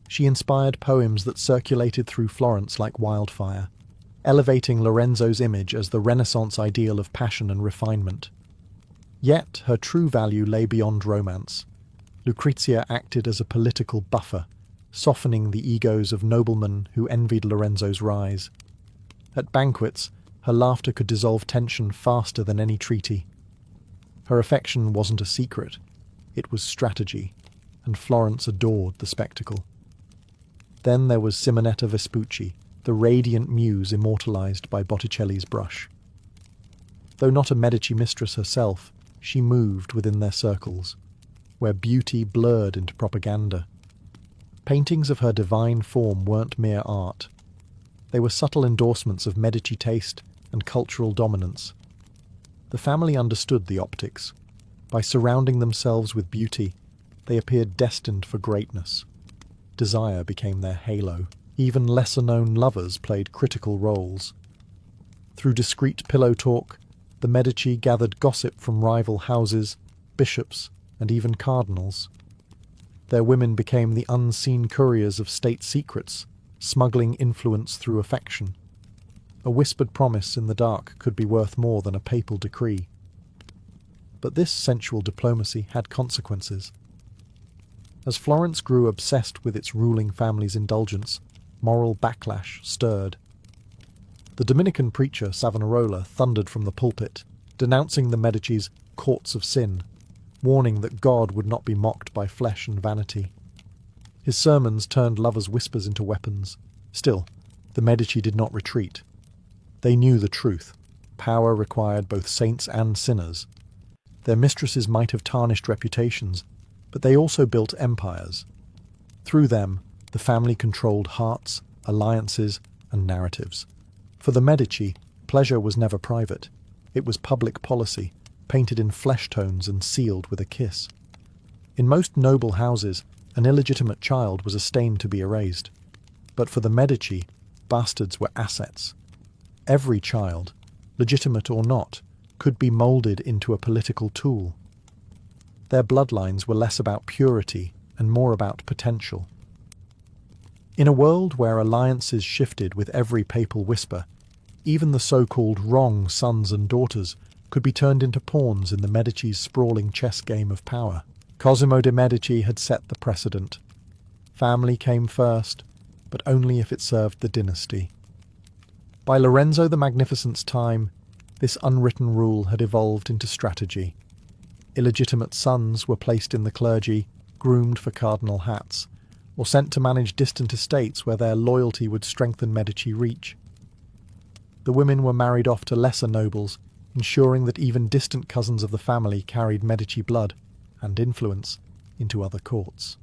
She inspired poems that circulated through Florence like wildfire, elevating Lorenzo's image as the Renaissance ideal of passion and refinement. Yet her true value lay beyond romance. Lucrezia acted as a political buffer, softening the egos of noblemen who envied Lorenzo's rise. At banquets, her laughter could dissolve tension faster than any treaty. Her affection wasn't a secret, it was strategy, and Florence adored the spectacle. Then there was Simonetta Vespucci, the radiant muse immortalized by Botticelli's brush. Though not a Medici mistress herself, she moved within their circles, where beauty blurred into propaganda. Paintings of her divine form weren't mere art. They were subtle endorsements of Medici taste and cultural dominance. The family understood the optics. By surrounding themselves with beauty, they appeared destined for greatness. Desire became their halo. Even lesser-known lovers played critical roles. Through discreet pillow talk, the Medici gathered gossip from rival houses, bishops, and even cardinals. Their women became the unseen couriers of state secrets, smuggling influence through affection. A whispered promise in the dark could be worth more than a papal decree. But this sensual diplomacy had consequences. As Florence grew obsessed with its ruling family's indulgence, moral backlash stirred. The Dominican preacher Savonarola thundered from the pulpit, denouncing the Medici's courts of sin, warning that God would not be mocked by flesh and vanity. His sermons turned lovers' whispers into weapons. Still, the Medici did not retreat. They knew the truth. Power required both saints and sinners. Their mistresses might have tarnished reputations, but they also built empires. Through them, the family controlled hearts, alliances, and narratives. For the Medici, pleasure was never private. It was public policy, painted in flesh tones and sealed with a kiss. In most noble houses, an illegitimate child was a stain to be erased. But for the Medici, bastards were assets. Every child, legitimate or not, could be moulded into a political tool. Their bloodlines were less about purity and more about potential. In a world where alliances shifted with every papal whisper, even the so-called wrong sons and daughters could be turned into pawns in the Medici's sprawling chess game of power. Cosimo de' Medici had set the precedent. Family came first, but only if it served the dynasty. By Lorenzo the Magnificent's time, this unwritten rule had evolved into strategy. Illegitimate sons were placed in the clergy, groomed for cardinal hats, or sent to manage distant estates where their loyalty would strengthen Medici reach. The women were married off to lesser nobles, ensuring that even distant cousins of the family carried Medici blood and influence into other courts.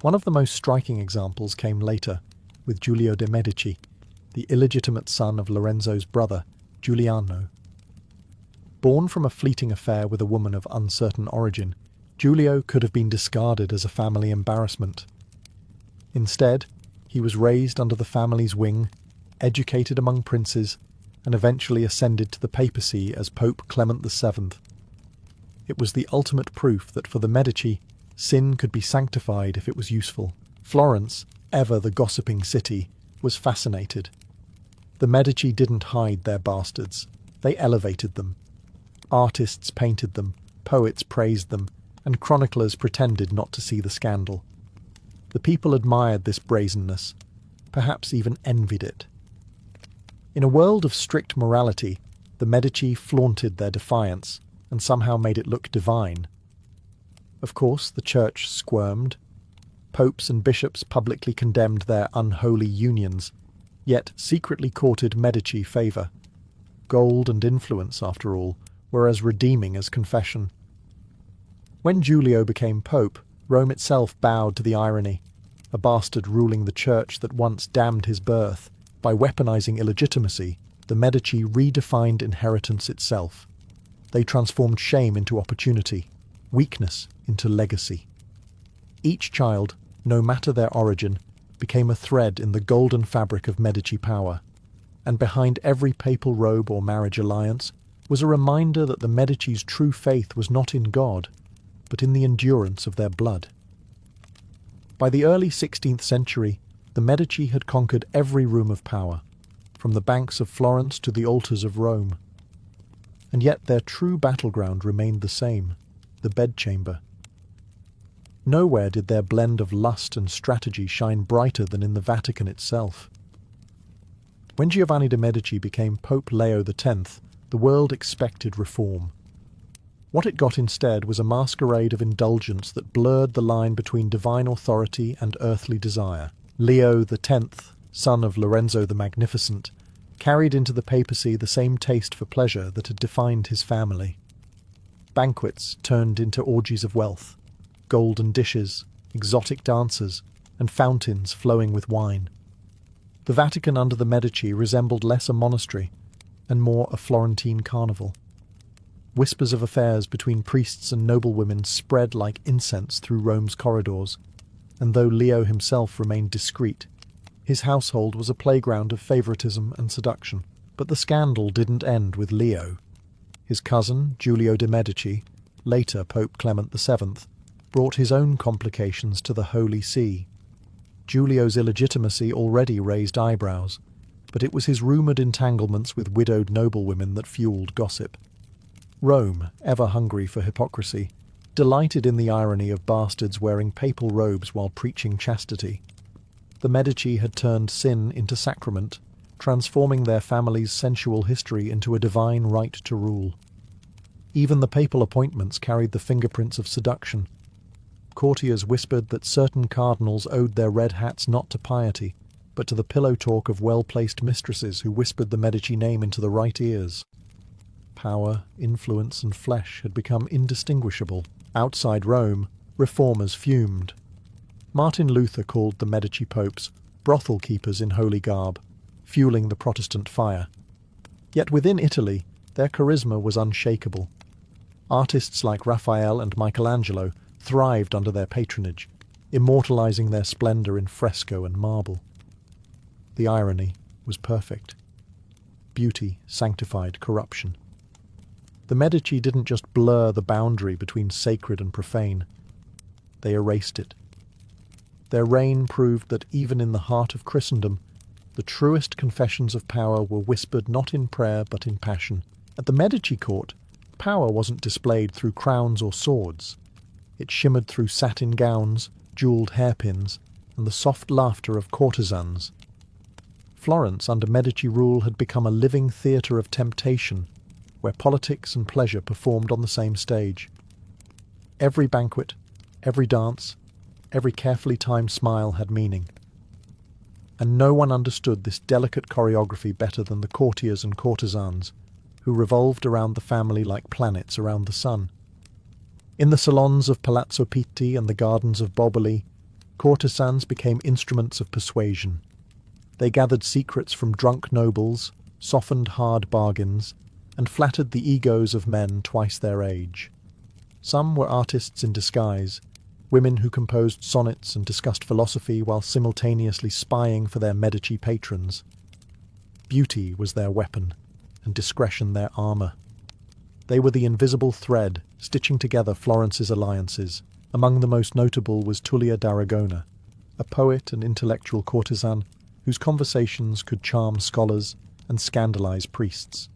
One of the most striking examples came later, with Giulio de' Medici, the illegitimate son of Lorenzo's brother, Giuliano. Born from a fleeting affair with a woman of uncertain origin, Giulio could have been discarded as a family embarrassment. Instead, he was raised under the family's wing, educated among princes, and eventually ascended to the papacy as Pope Clement VII. It was the ultimate proof that for the Medici, sin could be sanctified if it was useful. Florence, ever the gossiping city, was fascinated. The Medici didn't hide their bastards. They elevated them. Artists painted them, poets praised them, and chroniclers pretended not to see the scandal. The people admired this brazenness, perhaps even envied it. In a world of strict morality, the Medici flaunted their defiance and somehow made it look divine. Of course, the church squirmed. Popes and bishops publicly condemned their unholy unions, yet secretly courted Medici favour. Gold and influence, after all, were as redeeming as confession. When Giulio became pope, Rome itself bowed to the irony, a bastard ruling the church that once damned his birth. By weaponizing illegitimacy, the Medici redefined inheritance itself. They transformed shame into opportunity, weakness into legacy. Each child, no matter their origin, became a thread in the golden fabric of Medici power, and behind every papal robe or marriage alliance was a reminder that the Medici's true faith was not in God, but in the endurance of their blood. By the early 16th century, the Medici had conquered every room of power, from the banks of Florence to the altars of Rome. And yet their true battleground remained the same, the bedchamber. Nowhere did their blend of lust and strategy shine brighter than in the Vatican itself. When Giovanni de' Medici became Pope Leo X, the world expected reform. What it got instead was a masquerade of indulgence that blurred the line between divine authority and earthly desire. Leo X, son of Lorenzo the Magnificent, carried into the papacy the same taste for pleasure that had defined his family. Banquets turned into orgies of wealth, golden dishes, exotic dancers, and fountains flowing with wine. The Vatican under the Medici resembled less a monastery and more a Florentine carnival. Whispers of affairs between priests and noblewomen spread like incense through Rome's corridors, and though Leo himself remained discreet, his household was a playground of favoritism and seduction. But the scandal didn't end with Leo. His cousin, Giulio de' Medici, later Pope Clement VII, brought his own complications to the Holy See. Giulio's illegitimacy already raised eyebrows, but it was his rumoured entanglements with widowed noblewomen that fueled gossip. Rome, ever hungry for hypocrisy, delighted in the irony of bastards wearing papal robes while preaching chastity. The Medici had turned sin into sacrament, transforming their family's sensual history into a divine right to rule. Even the papal appointments carried the fingerprints of seduction. Courtiers whispered that certain cardinals owed their red hats not to piety, but to the pillow talk of well-placed mistresses who whispered the Medici name into the right ears. Power, influence, and flesh had become indistinguishable. Outside Rome, reformers fumed. Martin Luther called the Medici popes brothel keepers in holy garb, fueling the Protestant fire. Yet within Italy, their charisma was unshakable. Artists like Raphael and Michelangelo thrived under their patronage, immortalizing their splendor in fresco and marble. The irony was perfect. Beauty sanctified corruption. The Medici didn't just blur the boundary between sacred and profane. They erased it. Their reign proved that even in the heart of Christendom, the truest confessions of power were whispered not in prayer but in passion. At the Medici court, power wasn't displayed through crowns or swords. It shimmered through satin gowns, jewelled hairpins, and the soft laughter of courtesans. Florence under Medici rule had become a living theatre of temptation, where politics and pleasure performed on the same stage. Every banquet, every dance, every carefully timed smile had meaning. And no one understood this delicate choreography better than the courtiers and courtesans, who revolved around the family like planets around the sun. In the salons of Palazzo Pitti and the gardens of Boboli, courtesans became instruments of persuasion. They gathered secrets from drunk nobles, softened hard bargains, and flattered the egos of men twice their age. Some were artists in disguise, women who composed sonnets and discussed philosophy while simultaneously spying for their Medici patrons. Beauty was their weapon, and discretion their armour. They were the invisible thread stitching together Florence's alliances. Among the most notable was Tullia d'Aragona, a poet and intellectual courtesan whose conversations could charm scholars and scandalise priests.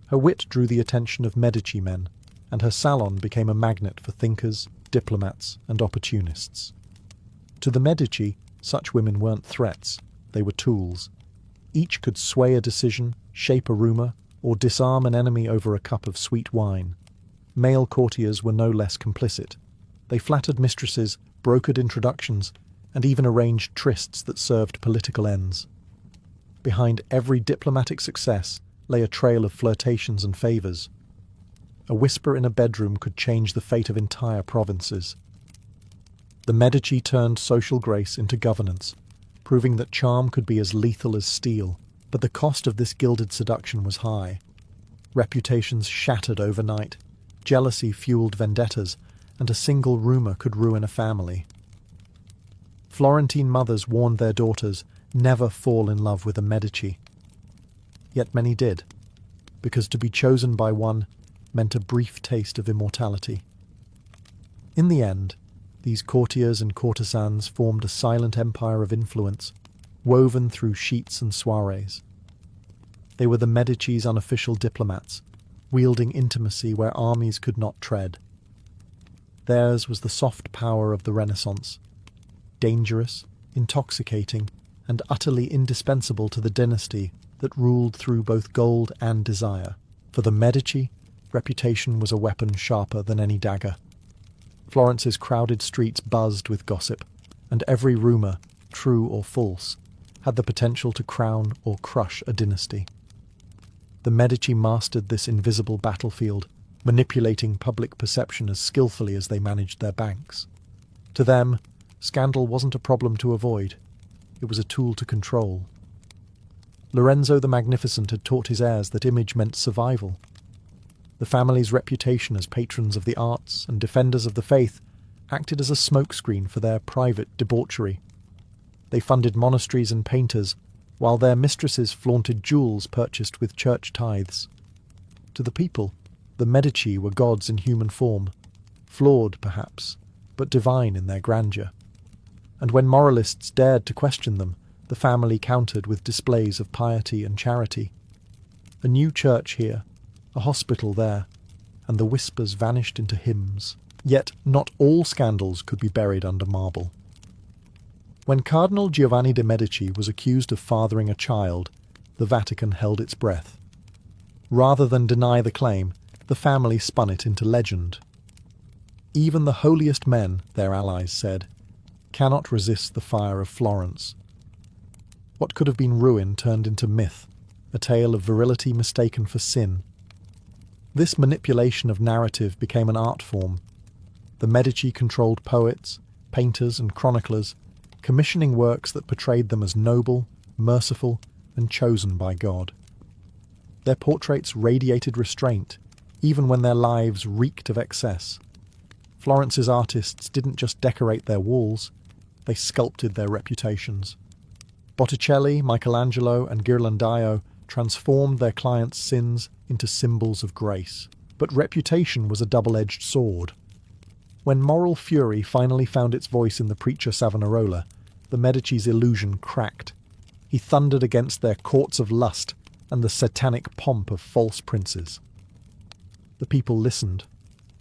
Her wit drew the attention of Medici men, and her salon became a magnet for thinkers, diplomats, and opportunists. To the Medici, such women weren't threats, they were tools. Each could sway a decision, shape a rumour, or disarm an enemy over a cup of sweet wine. Male courtiers were no less complicit. They flattered mistresses, brokered introductions, and even arranged trysts that served political ends. Behind every diplomatic success lay a trail of flirtations and favours. A whisper in a bedroom could change the fate of entire provinces. The Medici turned social grace into governance, proving that charm could be as lethal as steel, but the cost of this gilded seduction was high. Reputations shattered overnight, jealousy fueled vendettas, and a single rumour could ruin a family. Florentine mothers warned their daughters never fall in love with a Medici. Yet many did, because to be chosen by one meant a brief taste of immortality. In the end, these courtiers and courtesans formed a silent empire of influence, woven through sheets and soirees. They were the Medici's unofficial diplomats, wielding intimacy where armies could not tread. Theirs was the soft power of the Renaissance, dangerous, intoxicating, and utterly indispensable to the dynasty that ruled through both gold and desire. For the Medici, reputation was a weapon sharper than any dagger. Florence's crowded streets buzzed with gossip, and every rumour, true or false, had the potential to crown or crush a dynasty. The Medici mastered this invisible battlefield, manipulating public perception as skillfully as they managed their banks. To them, scandal wasn't a problem to avoid, it was a tool to control. Lorenzo the Magnificent had taught his heirs that image meant survival. The family's reputation as patrons of the arts and defenders of the faith acted as a smokescreen for their private debauchery. They funded monasteries and painters, while their mistresses flaunted jewels purchased with church tithes. To the people, the Medici were gods in human form, flawed perhaps, but divine in their grandeur. And when moralists dared to question them, the family countered with displays of piety and charity. A new church here, a hospital there, and the whispers vanished into hymns. Yet not all scandals could be buried under marble. When Cardinal Giovanni de' Medici was accused of fathering a child, the Vatican held its breath. Rather than deny the claim, the family spun it into legend. Even the holiest men, their allies said, cannot resist the fire of Florence. What could have been ruin turned into myth, a tale of virility mistaken for sin. This manipulation of narrative became an art form. The Medici controlled poets, painters and chroniclers, commissioning works that portrayed them as noble, merciful, and chosen by God. Their portraits radiated restraint, even when their lives reeked of excess. Florence's artists didn't just decorate their walls, they sculpted their reputations. Botticelli, Michelangelo, and Ghirlandaio transformed their clients' sins into symbols of grace. But reputation was a double-edged sword. When moral fury finally found its voice in the preacher Savonarola, the Medici's illusion cracked. He thundered against their courts of lust and the satanic pomp of false princes. The people listened.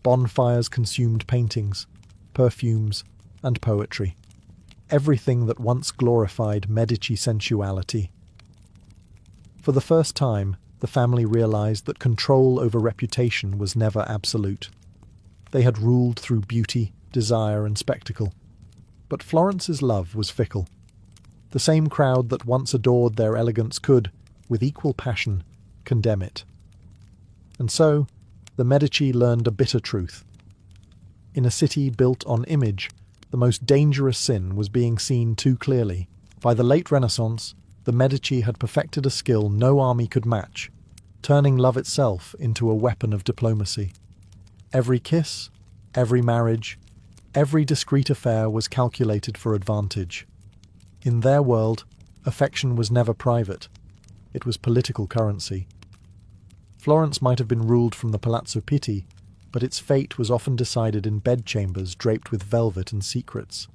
Bonfires consumed paintings, perfumes, and poetry. Everything that once glorified Medici sensuality. For the first time, the family realized that control over reputation was never absolute. They had ruled through beauty, desire, and spectacle. But Florence's love was fickle. The same crowd that once adored their elegance could, with equal passion, condemn it. And so, the Medici learned a bitter truth. In a city built on image, the most dangerous sin was being seen too clearly. By the late Renaissance, the Medici had perfected a skill no army could match, turning love itself into a weapon of diplomacy. Every kiss, every marriage, every discreet affair was calculated for advantage. In their world, affection was never private. It was political currency. Florence might have been ruled from the Palazzo Pitti, but its fate was often decided in bedchambers draped with velvet and secrets.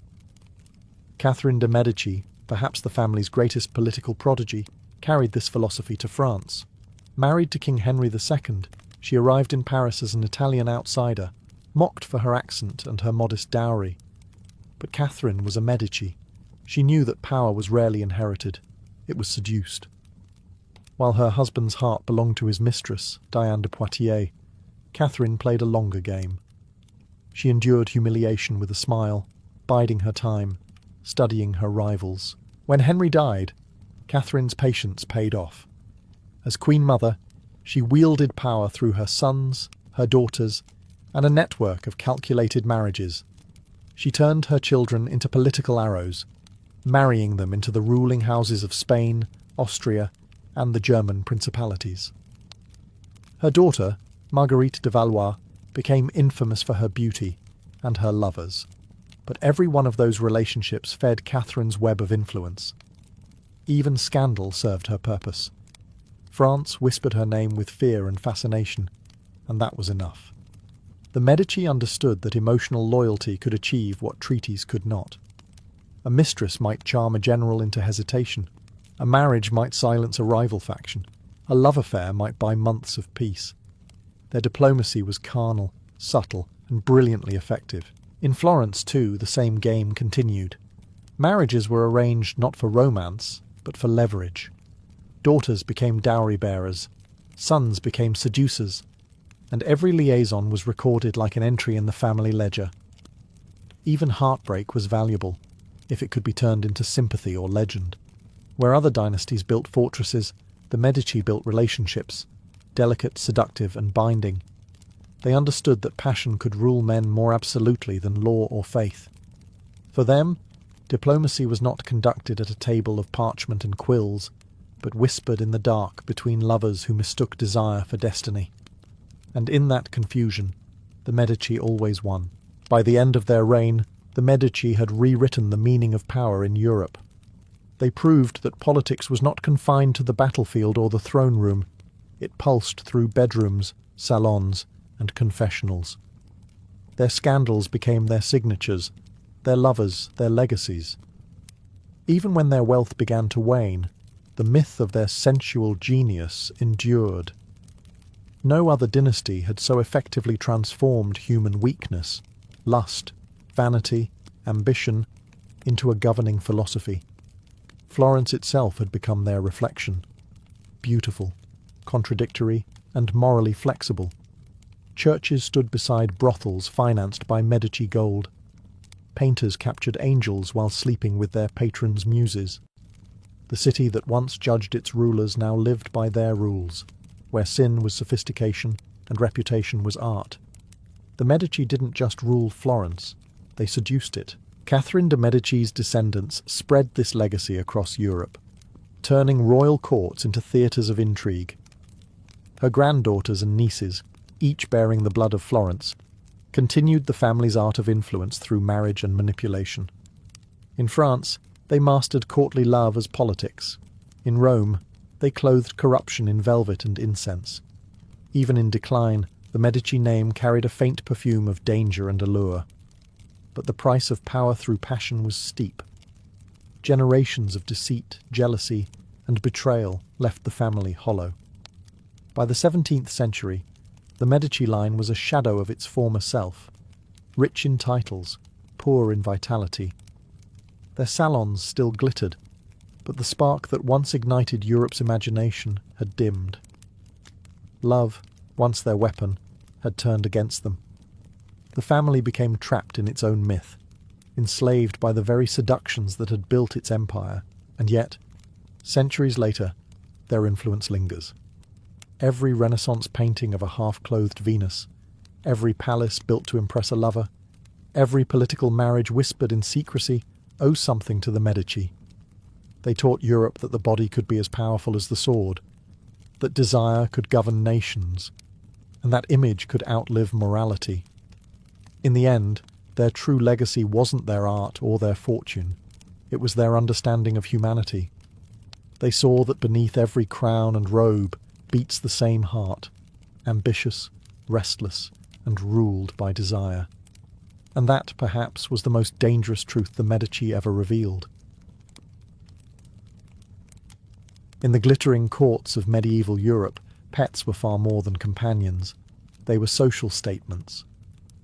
Catherine de' Medici, perhaps the family's greatest political prodigy, carried this philosophy to France. Married to King Henry II, she arrived in Paris as an Italian outsider, mocked for her accent and her modest dowry. But Catherine was a Medici. She knew that power was rarely inherited. It was seduced. While her husband's heart belonged to his mistress, Diane de Poitiers, Catherine played a longer game. She endured humiliation with a smile, biding her time, studying her rivals. When Henry died, Catherine's patience paid off. As Queen Mother, she wielded power through her sons, her daughters, and a network of calculated marriages. She turned her children into political arrows, marrying them into the ruling houses of Spain, Austria, and the German principalities. Her daughter, Marguerite de Valois, became infamous for her beauty and her lovers, but every one of those relationships fed Catherine's web of influence. Even scandal served her purpose. France whispered her name with fear and fascination, and that was enough. The Medici understood that emotional loyalty could achieve what treaties could not. A mistress might charm a general into hesitation. A marriage might silence a rival faction. A love affair might buy months of peace. Their diplomacy was carnal, subtle, and brilliantly effective. In Florence, too, the same game continued. Marriages were arranged not for romance, but for leverage. Daughters became dowry bearers, sons became seducers, and every liaison was recorded like an entry in the family ledger. Even heartbreak was valuable, if it could be turned into sympathy or legend. Where other dynasties built fortresses, the Medici built relationships, delicate, seductive, and binding. They understood that passion could rule men more absolutely than law or faith. For them, diplomacy was not conducted at a table of parchment and quills, but whispered in the dark between lovers who mistook desire for destiny. And in that confusion, the Medici always won. By the end of their reign, the Medici had rewritten the meaning of power in Europe. They proved that politics was not confined to the battlefield or the throne room. It pulsed through bedrooms, salons, and confessionals. Their scandals became their signatures, their lovers, their legacies. Even when their wealth began to wane, the myth of their sensual genius endured. No other dynasty had so effectively transformed human weakness, lust, vanity, ambition, into a governing philosophy. Florence itself had become their reflection. Beautiful, contradictory, and morally flexible. Churches stood beside brothels financed by Medici gold. Painters captured angels while sleeping with their patrons' muses. The city that once judged its rulers now lived by their rules, where sin was sophistication and reputation was art. The Medici didn't just rule Florence, they seduced it. Catherine de' Medici's descendants spread this legacy across Europe, turning royal courts into theatres of intrigue. Her granddaughters and nieces, each bearing the blood of Florence, continued the family's art of influence through marriage and manipulation. In France, they mastered courtly love as politics. In Rome, they clothed corruption in velvet and incense. Even in decline, the Medici name carried a faint perfume of danger and allure. But the price of power through passion was steep. Generations of deceit, jealousy, and betrayal left the family hollow. By the 17th century, the Medici line was a shadow of its former self, rich in titles, poor in vitality. Their salons still glittered, but the spark that once ignited Europe's imagination had dimmed. Love, once their weapon, had turned against them. The family became trapped in its own myth, enslaved by the very seductions that had built its empire, and yet, centuries later, their influence lingers. Every Renaissance painting of a half-clothed Venus, every palace built to impress a lover, every political marriage whispered in secrecy owes something to the Medici. They taught Europe that the body could be as powerful as the sword, that desire could govern nations, and that image could outlive morality. In the end, their true legacy wasn't their art or their fortune. It was their understanding of humanity. They saw that beneath every crown and robe beats the same heart, ambitious, restless, and ruled by desire. And that, perhaps, was the most dangerous truth the Medici ever revealed. In the glittering courts of medieval Europe, pets were far more than companions. They were social statements.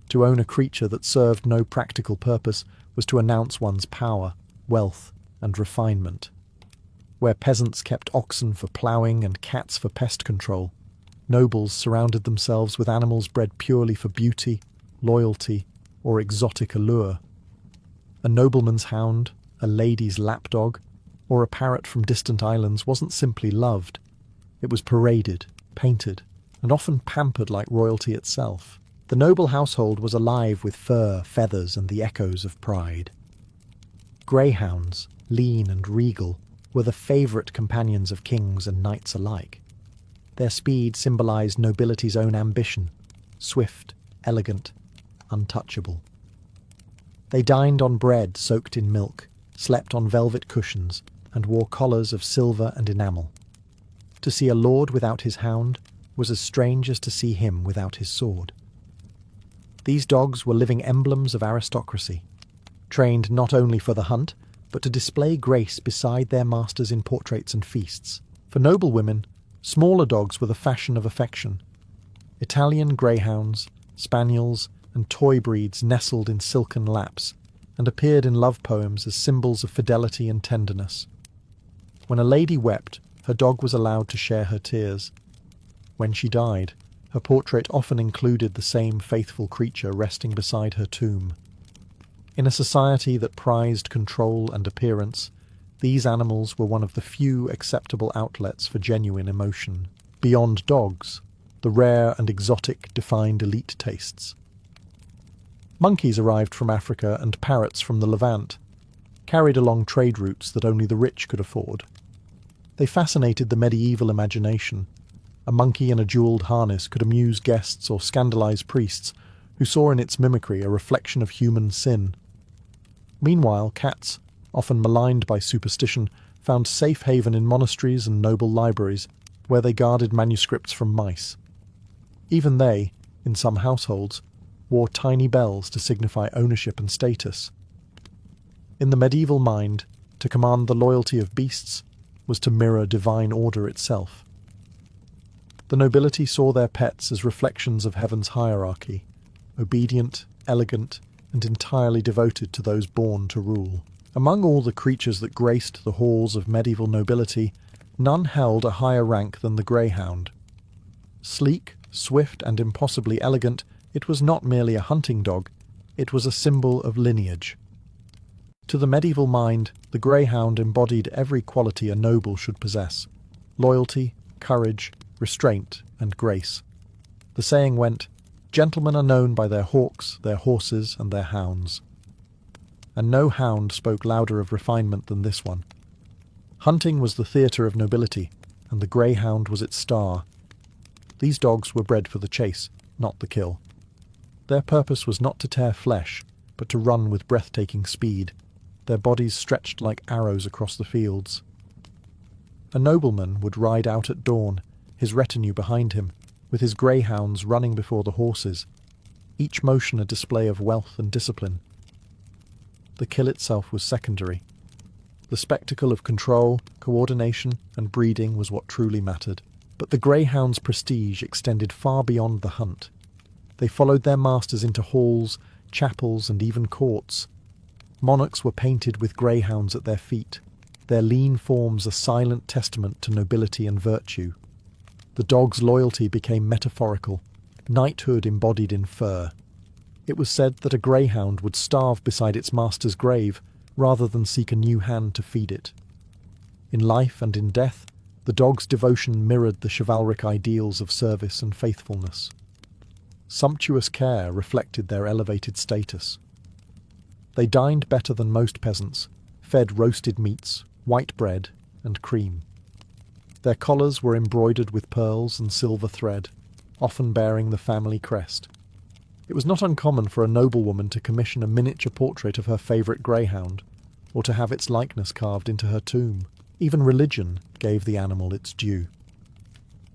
To own a creature that served no practical purpose was to announce one's power, wealth, and refinement. Where peasants kept oxen for ploughing and cats for pest control, nobles surrounded themselves with animals bred purely for beauty, loyalty, or exotic allure. A nobleman's hound, a lady's lapdog, or a parrot from distant islands wasn't simply loved. It was paraded, painted, and often pampered like royalty itself. The noble household was alive with fur, feathers, and the echoes of pride. Greyhounds, lean and regal, were the favourite companions of kings and knights alike. Their speed symbolised nobility's own ambition, swift, elegant, untouchable. They dined on bread soaked in milk, slept on velvet cushions, and wore collars of silver and enamel. To see a lord without his hound was as strange as to see him without his sword. These dogs were living emblems of aristocracy, trained not only for the hunt, but to display grace beside their masters in portraits and feasts. For noble women, smaller dogs were the fashion of affection. Italian greyhounds, spaniels, and toy breeds nestled in silken laps, and appeared in love poems as symbols of fidelity and tenderness. When a lady wept, her dog was allowed to share her tears. When she died, her portrait often included the same faithful creature resting beside her tomb. In a society that prized control and appearance, these animals were one of the few acceptable outlets for genuine emotion. Beyond dogs, the rare and exotic defined elite tastes. Monkeys arrived from Africa and parrots from the Levant, carried along trade routes that only the rich could afford. They fascinated the medieval imagination. A monkey in a jewelled harness could amuse guests or scandalise priests who saw in its mimicry a reflection of human sin. Meanwhile, cats, often maligned by superstition, found safe haven in monasteries and noble libraries, where they guarded manuscripts from mice. Even they, in some households, wore tiny bells to signify ownership and status. In the medieval mind, to command the loyalty of beasts was to mirror divine order itself. The nobility saw their pets as reflections of heaven's hierarchy, obedient, elegant, and entirely devoted to those born to rule. Among all the creatures that graced the halls of medieval nobility, none held a higher rank than the greyhound. Sleek, swift, and impossibly elegant, it was not merely a hunting dog, it was a symbol of lineage. To the medieval mind, the greyhound embodied every quality a noble should possess: loyalty, courage, restraint, and grace. The saying went, "Gentlemen are known by their hawks, their horses, and their hounds." And no hound spoke louder of refinement than this one. Hunting was the theatre of nobility, and the greyhound was its star. These dogs were bred for the chase, not the kill. Their purpose was not to tear flesh, but to run with breathtaking speed, their bodies stretched like arrows across the fields. A nobleman would ride out at dawn, his retinue behind him, with his greyhounds running before the horses, each motion a display of wealth and discipline. The kill itself was secondary. The spectacle of control, coordination, and breeding was what truly mattered. But the greyhound's prestige extended far beyond the hunt. They followed their masters into halls, chapels, and even courts. Monarchs were painted with greyhounds at their feet, their lean forms a silent testament to nobility and virtue. The dog's loyalty became metaphorical, knighthood embodied in fur. It was said that a greyhound would starve beside its master's grave rather than seek a new hand to feed it. In life and in death, the dog's devotion mirrored the chivalric ideals of service and faithfulness. Sumptuous care reflected their elevated status. They dined better than most peasants, fed roasted meats, white bread, and cream. Their collars were embroidered with pearls and silver thread, often bearing the family crest. It was not uncommon for a noblewoman to commission a miniature portrait of her favourite greyhound, or to have its likeness carved into her tomb. Even religion gave the animal its due.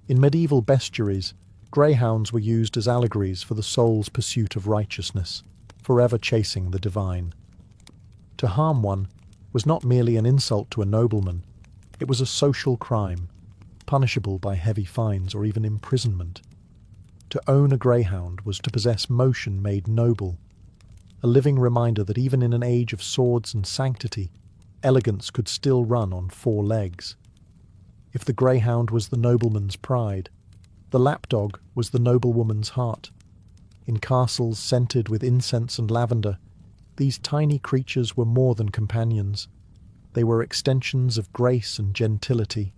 In medieval bestiaries, Greyhounds were used as allegories for the soul's pursuit of righteousness, forever chasing the divine. To harm one was not merely an insult to a nobleman, it was a social crime, punishable by heavy fines or even imprisonment. To own a greyhound was to possess motion made noble, a living reminder that even in an age of swords and sanctity, elegance could still run on four legs. If the greyhound was the nobleman's pride, the lapdog was the noblewoman's heart. In castles scented with incense and lavender, these tiny creatures were more than companions. They were extensions of grace and gentility.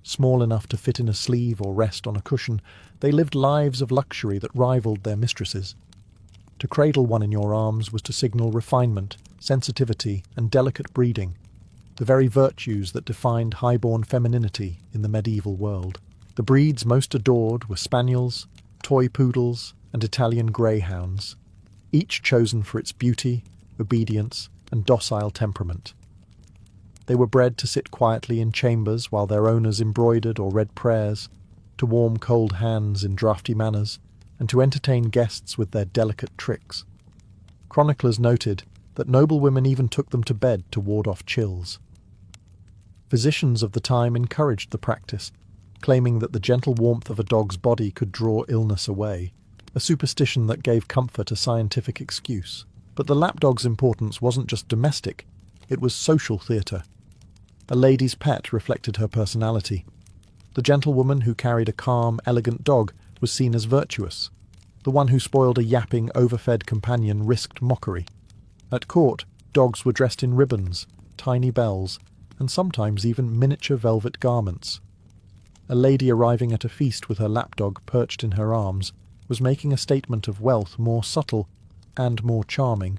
Small enough to fit in a sleeve or rest on a cushion, they lived lives of luxury that rivaled their mistresses. To cradle one in your arms was to signal refinement, sensitivity, and delicate breeding, the very virtues that defined high-born femininity in the medieval world. The breeds most adored were spaniels, toy poodles, and Italian greyhounds, each chosen for its beauty, obedience, and docile temperament. They were bred to sit quietly in chambers while their owners embroidered or read prayers, to warm cold hands in draughty manners, and to entertain guests with their delicate tricks. Chroniclers noted that noblewomen even took them to bed to ward off chills. Physicians of the time encouraged the practice, claiming that the gentle warmth of a dog's body could draw illness away, a superstition that gave comfort a scientific excuse. But the lapdog's importance wasn't just domestic, it was social theatre. A lady's pet reflected her personality. The gentlewoman who carried a calm, elegant dog was seen as virtuous. The one who spoiled a yapping, overfed companion risked mockery. At court, dogs were dressed in ribbons, tiny bells, and sometimes even miniature velvet garments. A lady arriving at a feast with her lapdog perched in her arms was making a statement of wealth more subtle and more charming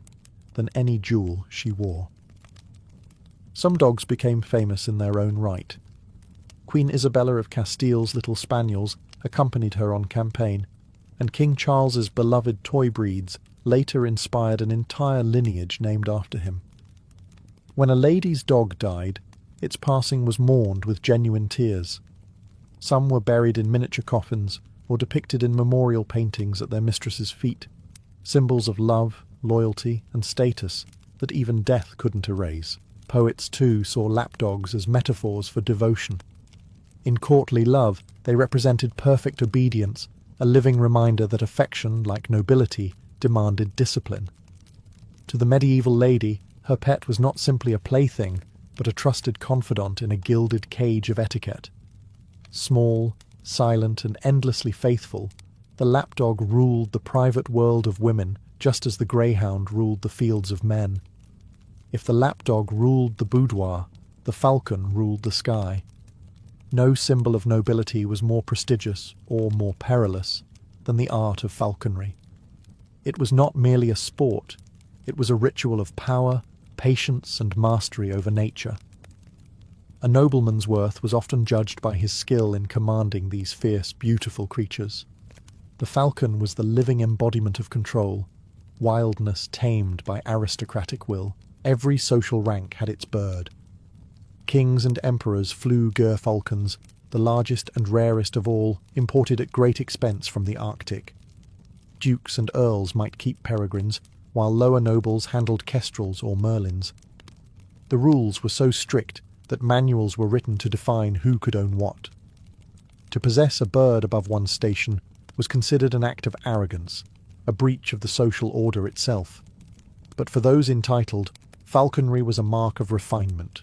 than any jewel she wore. Some dogs became famous in their own right. Queen Isabella of Castile's little spaniels accompanied her on campaign, and King Charles's beloved toy breeds later inspired an entire lineage named after him. When a lady's dog died, its passing was mourned with genuine tears. Some were buried in miniature coffins or depicted in memorial paintings at their mistress's feet, symbols of love, loyalty, and status that even death couldn't erase. Poets, too, saw lapdogs as metaphors for devotion. In courtly love, they represented perfect obedience, a living reminder that affection, like nobility, demanded discipline. To the medieval lady, her pet was not simply a plaything, but a trusted confidant in a gilded cage of etiquette. Small, silent, and endlessly faithful, the lapdog ruled the private world of women just as the greyhound ruled the fields of men. If the lapdog ruled the boudoir, the falcon ruled the sky. No symbol of nobility was more prestigious or more perilous than the art of falconry. It was not merely a sport, it was a ritual of power, patience, and mastery over nature. A nobleman's worth was often judged by his skill in commanding these fierce, beautiful creatures. The falcon was the living embodiment of control, wildness tamed by aristocratic will. Every social rank had its bird. Kings and emperors flew gerfalcons, the largest and rarest of all, imported at great expense from the Arctic. Dukes and earls might keep peregrines, while lower nobles handled kestrels or merlins. The rules were so strict that manuals were written to define who could own what. To possess a bird above one's station was considered an act of arrogance, a breach of the social order itself. But for those entitled, falconry was a mark of refinement.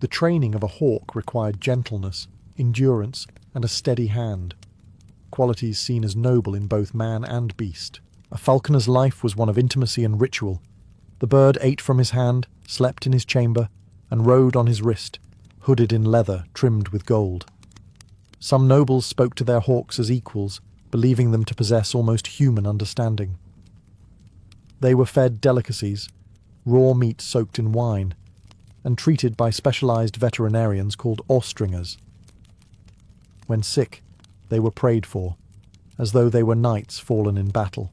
The training of a hawk required gentleness, endurance, and a steady hand, qualities seen as noble in both man and beast. A falconer's life was one of intimacy and ritual. The bird ate from his hand, slept in his chamber, and rode on his wrist, hooded in leather trimmed with gold. Some nobles spoke to their hawks as equals, believing them to possess almost human understanding. They were fed delicacies, raw meat soaked in wine, and treated by specialized veterinarians called Austringers. When sick, they were prayed for, as though they were knights fallen in battle.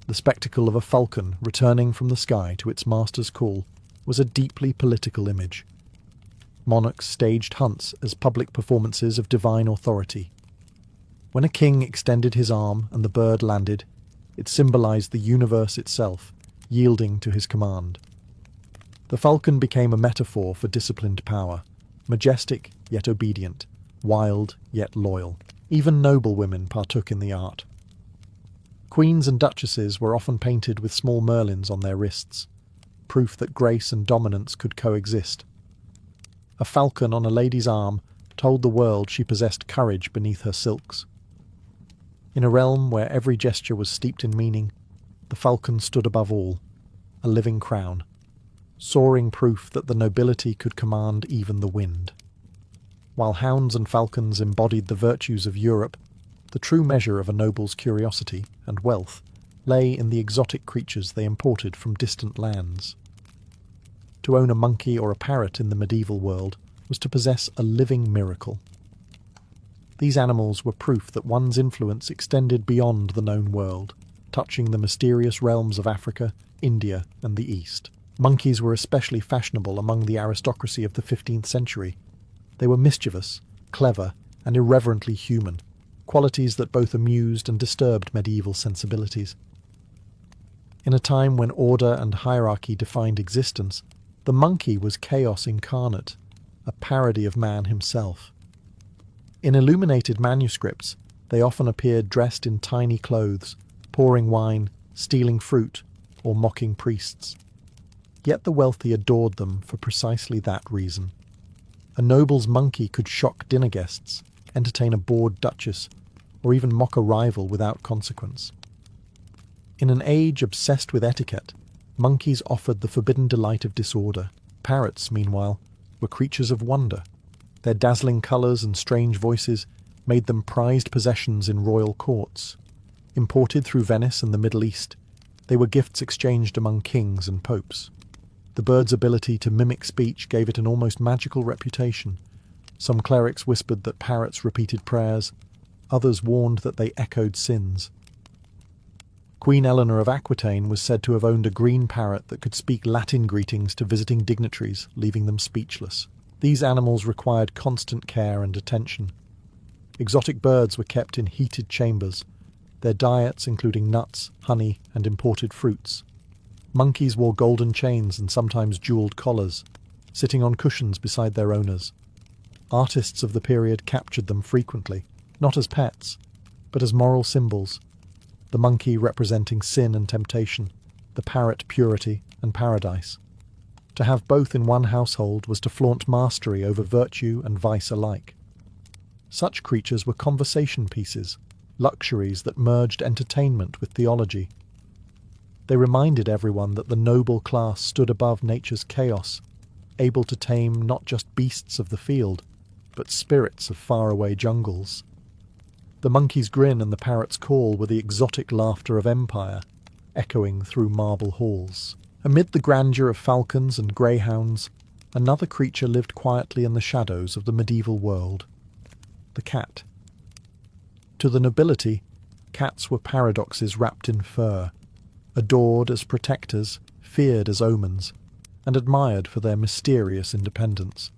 The spectacle of a falcon returning from the sky to its master's call was a deeply political image. Monarchs staged hunts as public performances of divine authority. When a king extended his arm and the bird landed, it symbolized the universe itself, yielding to his command. The falcon became a metaphor for disciplined power, majestic yet obedient, wild yet loyal. Even noble women partook in the art. Queens and duchesses were often painted with small merlins on their wrists, proof that grace and dominance could coexist. A falcon on a lady's arm told the world she possessed courage beneath her silks. In a realm where every gesture was steeped in meaning, the falcon stood above all, a living crown, soaring proof that the nobility could command even the wind. While hounds and falcons embodied the virtues of Europe, the true measure of a noble's curiosity and wealth lay in the exotic creatures they imported from distant lands. To own a monkey or a parrot in the medieval world was to possess a living miracle. These animals were proof that one's influence extended beyond the known world, touching the mysterious realms of Africa, India, and the East. Monkeys were especially fashionable among the aristocracy of the 15th century. They were mischievous, clever, and irreverently human, qualities that both amused and disturbed medieval sensibilities. In a time when order and hierarchy defined existence, the monkey was chaos incarnate, a parody of man himself. In illuminated manuscripts, they often appeared dressed in tiny clothes, pouring wine, stealing fruit, or mocking priests. Yet the wealthy adored them for precisely that reason. A noble's monkey could shock dinner guests, entertain a bored duchess, or even mock a rival without consequence. In an age obsessed with etiquette, monkeys offered the forbidden delight of disorder. Parrots, meanwhile, were creatures of wonder. Their dazzling colours and strange voices made them prized possessions in royal courts. Imported through Venice and the Middle East, they were gifts exchanged among kings and popes. The bird's ability to mimic speech gave it an almost magical reputation. Some clerics whispered that parrots repeated prayers, others warned that they echoed sins. Queen Eleanor of Aquitaine was said to have owned a green parrot that could speak Latin greetings to visiting dignitaries, leaving them speechless. These animals required constant care and attention. Exotic birds were kept in heated chambers, their diets including nuts, honey, and imported fruits. Monkeys wore golden chains and sometimes jewelled collars, sitting on cushions beside their owners. Artists of the period captured them frequently, not as pets, but as moral symbols, the monkey representing sin and temptation, the parrot purity and paradise. To have both in one household was to flaunt mastery over virtue and vice alike. Such creatures were conversation pieces, luxuries that merged entertainment with theology. They reminded everyone that the noble class stood above nature's chaos, able to tame not just beasts of the field, but spirits of faraway jungles. The monkey's grin and the parrot's call were the exotic laughter of empire, echoing through marble halls. Amid the grandeur of falcons and greyhounds, another creature lived quietly in the shadows of the medieval world: the cat. To the nobility, cats were paradoxes wrapped in fur, adored as protectors, feared as omens, and admired for their mysterious independence.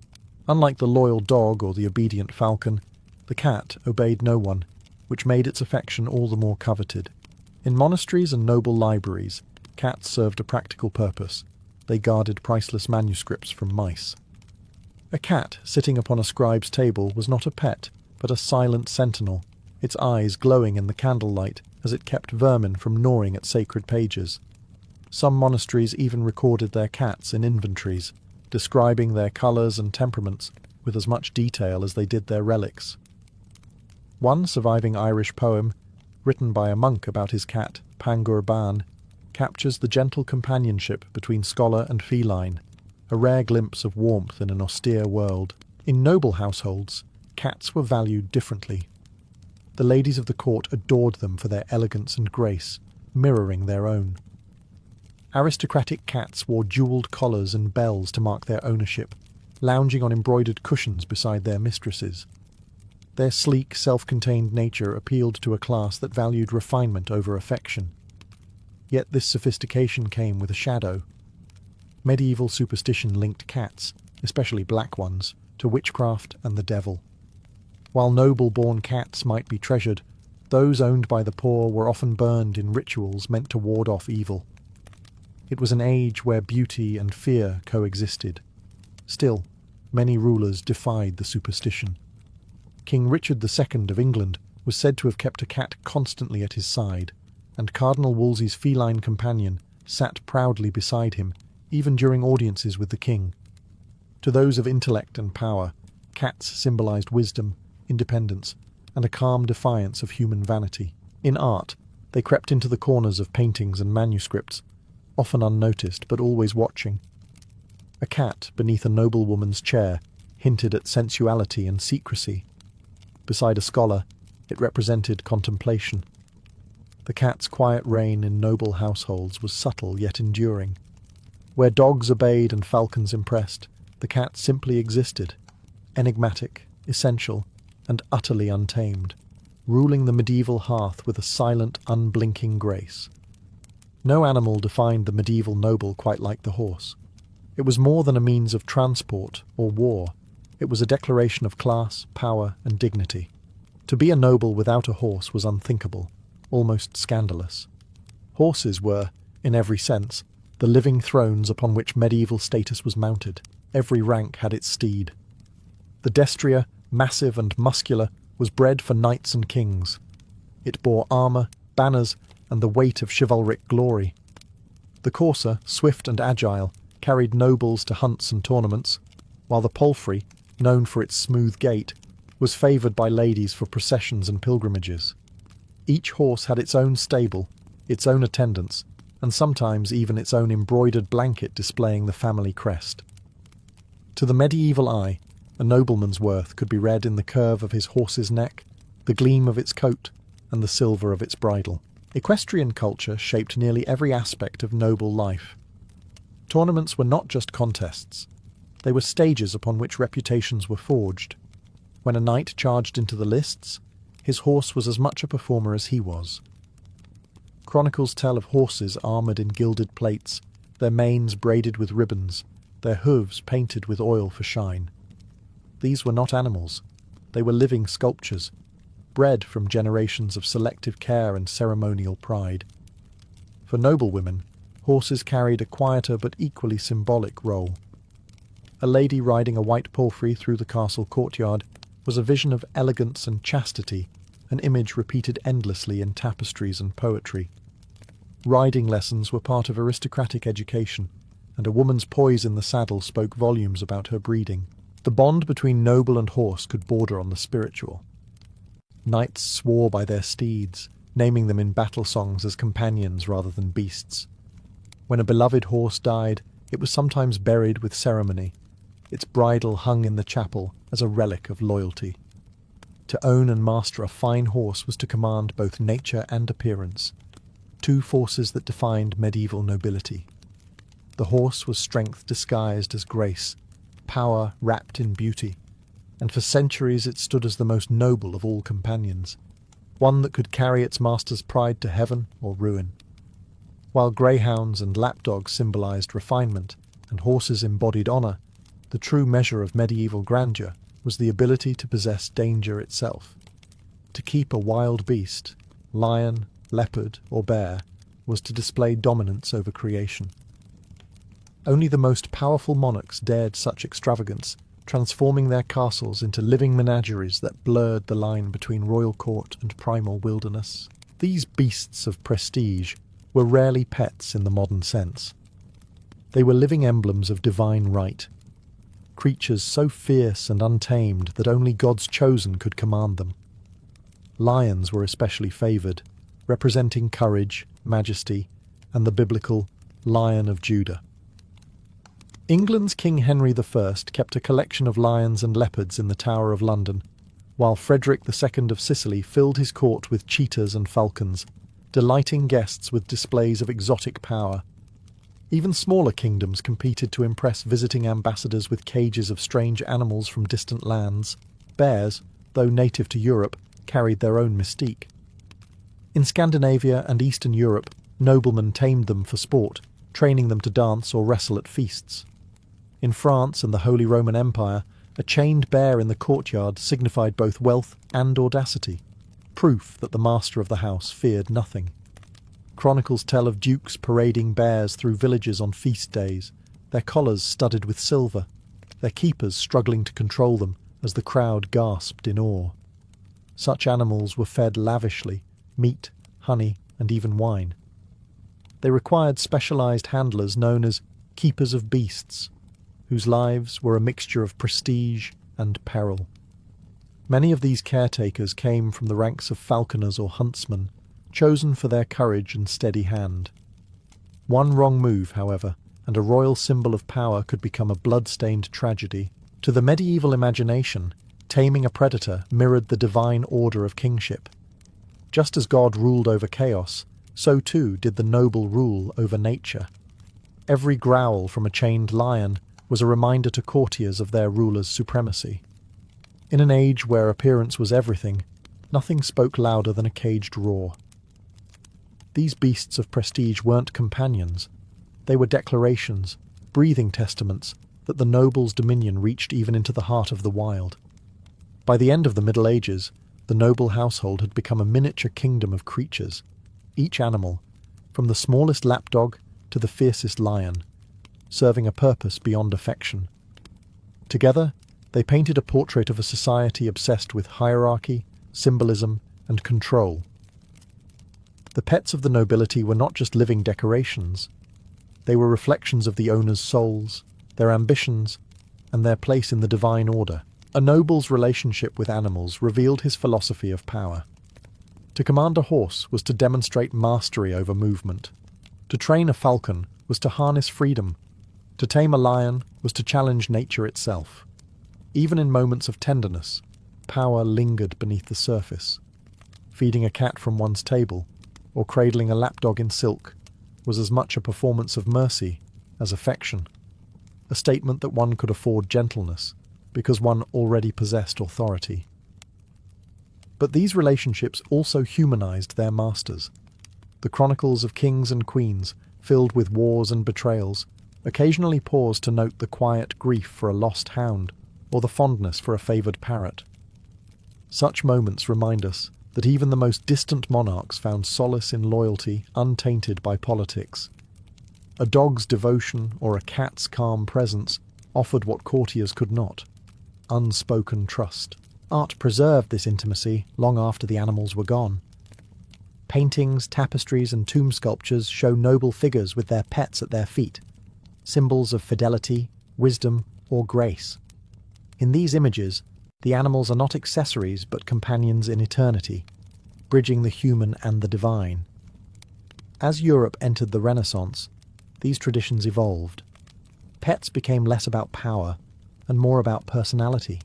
Unlike the loyal dog or the obedient falcon, the cat obeyed no one, which made its affection all the more coveted. In monasteries and noble libraries, cats served a practical purpose. They guarded priceless manuscripts from mice. A cat sitting upon a scribe's table was not a pet, but a silent sentinel, its eyes glowing in the candlelight as it kept vermin from gnawing at sacred pages. Some monasteries even recorded their cats in inventories, describing their colours and temperaments with as much detail as they did their relics. One surviving Irish poem, written by a monk about his cat, Pangur Bán, captures the gentle companionship between scholar and feline, a rare glimpse of warmth in an austere world. In noble households, cats were valued differently. The ladies of the court adored them for their elegance and grace, mirroring their own. Aristocratic cats wore jewelled collars and bells to mark their ownership, lounging on embroidered cushions beside their mistresses. Their sleek, self-contained nature appealed to a class that valued refinement over affection. Yet this sophistication came with a shadow. Medieval superstition linked cats, especially black ones, to witchcraft and the devil. While noble-born cats might be treasured, those owned by the poor were often burned in rituals meant to ward off evil. It was an age where beauty and fear coexisted. Still, many rulers defied the superstition. King Richard II of England was said to have kept a cat constantly at his side, and Cardinal Wolsey's feline companion sat proudly beside him, even during audiences with the king. To those of intellect and power, cats symbolized wisdom, independence, and a calm defiance of human vanity. In art, they crept into the corners of paintings and manuscripts, often unnoticed but always watching. A cat beneath a noblewoman's chair hinted at sensuality and secrecy. Beside a scholar, it represented contemplation. The cat's quiet reign in noble households was subtle yet enduring. Where dogs obeyed and falcons impressed, the cat simply existed, enigmatic, essential, and utterly untamed, ruling the medieval hearth with a silent, unblinking grace. No animal defined the medieval noble quite like the horse. It was more than a means of transport or war. It was a declaration of class, power, and dignity. To be a noble without a horse was unthinkable, almost scandalous. Horses were, in every sense, the living thrones upon which medieval status was mounted. Every rank had its steed. The destrier, massive and muscular, was bred for knights and kings. It bore armour, banners, and the weight of chivalric glory. The courser, swift and agile, carried nobles to hunts and tournaments, while the palfrey, known for its smooth gait, was favoured by ladies for processions and pilgrimages. Each horse had its own stable, its own attendants, and sometimes even its own embroidered blanket displaying the family crest. To the medieval eye, a nobleman's worth could be read in the curve of his horse's neck, the gleam of its coat, and the silver of its bridle. Equestrian culture shaped nearly every aspect of noble life. Tournaments were not just contests. They were stages upon which reputations were forged. When a knight charged into the lists, his horse was as much a performer as he was. Chronicles tell of horses armoured in gilded plates, their manes braided with ribbons, their hooves painted with oil for shine. These were not animals. They were living sculptures, bred from generations of selective care and ceremonial pride. For noblewomen, horses carried a quieter but equally symbolic role. A lady riding a white palfrey through the castle courtyard was a vision of elegance and chastity, an image repeated endlessly in tapestries and poetry. Riding lessons were part of aristocratic education, and a woman's poise in the saddle spoke volumes about her breeding. The bond between noble and horse could border on the spiritual. Knights swore by their steeds, naming them in battle songs as companions rather than beasts. When a beloved horse died, it was sometimes buried with ceremony. Its bridle hung in the chapel as a relic of loyalty. To own and master a fine horse was to command both nature and appearance, two forces that defined medieval nobility. The horse was strength disguised as grace, power wrapped in beauty, and for centuries it stood as the most noble of all companions, one that could carry its master's pride to heaven or ruin. While greyhounds and lapdogs symbolized refinement and horses embodied honor, the true measure of medieval grandeur was the ability to possess danger itself. To keep a wild beast, lion, leopard, or bear, was to display dominance over creation. Only the most powerful monarchs dared such extravagance, transforming their castles into living menageries that blurred the line between royal court and primal wilderness. These beasts of prestige were rarely pets in the modern sense. They were living emblems of divine right, creatures so fierce and untamed that only God's chosen could command them. Lions were especially favoured, representing courage, majesty, and the biblical Lion of Judah. England's King Henry I kept a collection of lions and leopards in the Tower of London, while Frederick II of Sicily filled his court with cheetahs and falcons, delighting guests with displays of exotic power. Even smaller kingdoms competed to impress visiting ambassadors with cages of strange animals from distant lands. Bears, though native to Europe, carried their own mystique. In Scandinavia and Eastern Europe, noblemen tamed them for sport, training them to dance or wrestle at feasts. In France and the Holy Roman Empire, A chained bear in the courtyard signified both wealth and audacity, proof that the master of the house feared nothing. Chronicles tell of dukes parading bears through villages on feast days, their collars studded with silver, their keepers struggling to control them as the crowd gasped in awe. Such animals were fed lavishly, meat, honey, and even wine. They required specialized handlers known as keepers of beasts, whose lives were a mixture of prestige and peril. Many of these caretakers came from the ranks of falconers or huntsmen, chosen for their courage and steady hand. One wrong move, however, and a royal symbol of power could become a blood-stained tragedy. To the medieval imagination, taming a predator mirrored the divine order of kingship. Just as God ruled over chaos, so too did the noble rule over nature. Every growl from a chained lion was a reminder to courtiers of their ruler's supremacy. In an age where appearance was everything, nothing spoke louder than a caged roar. These beasts of prestige weren't companions. They were declarations, breathing testaments that the noble's dominion reached even into the heart of the wild. By the end of the Middle Ages, the noble household had become a miniature kingdom of creatures, each animal, from the smallest lapdog to the fiercest lion, serving a purpose beyond affection. Together, they painted a portrait of a society obsessed with hierarchy, symbolism, and control. The pets of the nobility were not just living decorations. They were reflections of the owners' souls, their ambitions, and their place in the divine order. A noble's relationship with animals revealed his philosophy of power. To command a horse was to demonstrate mastery over movement. To train a falcon was to harness freedom. To tame a lion was to challenge nature itself. Even in moments of tenderness, power lingered beneath the surface. Feeding a cat from one's table, or cradling a lapdog in silk, was as much a performance of mercy as affection, a statement that one could afford gentleness because one already possessed authority. But these relationships also humanized their masters. The chronicles of kings and queens, filled with wars and betrayals, occasionally pause to note the quiet grief for a lost hound or the fondness for a favoured parrot. Such moments remind us that even the most distant monarchs found solace in loyalty untainted by politics. A dog's devotion or a cat's calm presence offered what courtiers could not: unspoken trust. Art preserved this intimacy long after the animals were gone. Paintings, tapestries, and tomb sculptures show noble figures with their pets at their feet, symbols of fidelity, wisdom, or grace. In these images, the animals are not accessories but companions in eternity, bridging the human and the divine. As Europe entered the Renaissance, these traditions evolved. Pets became less about power and more about personality.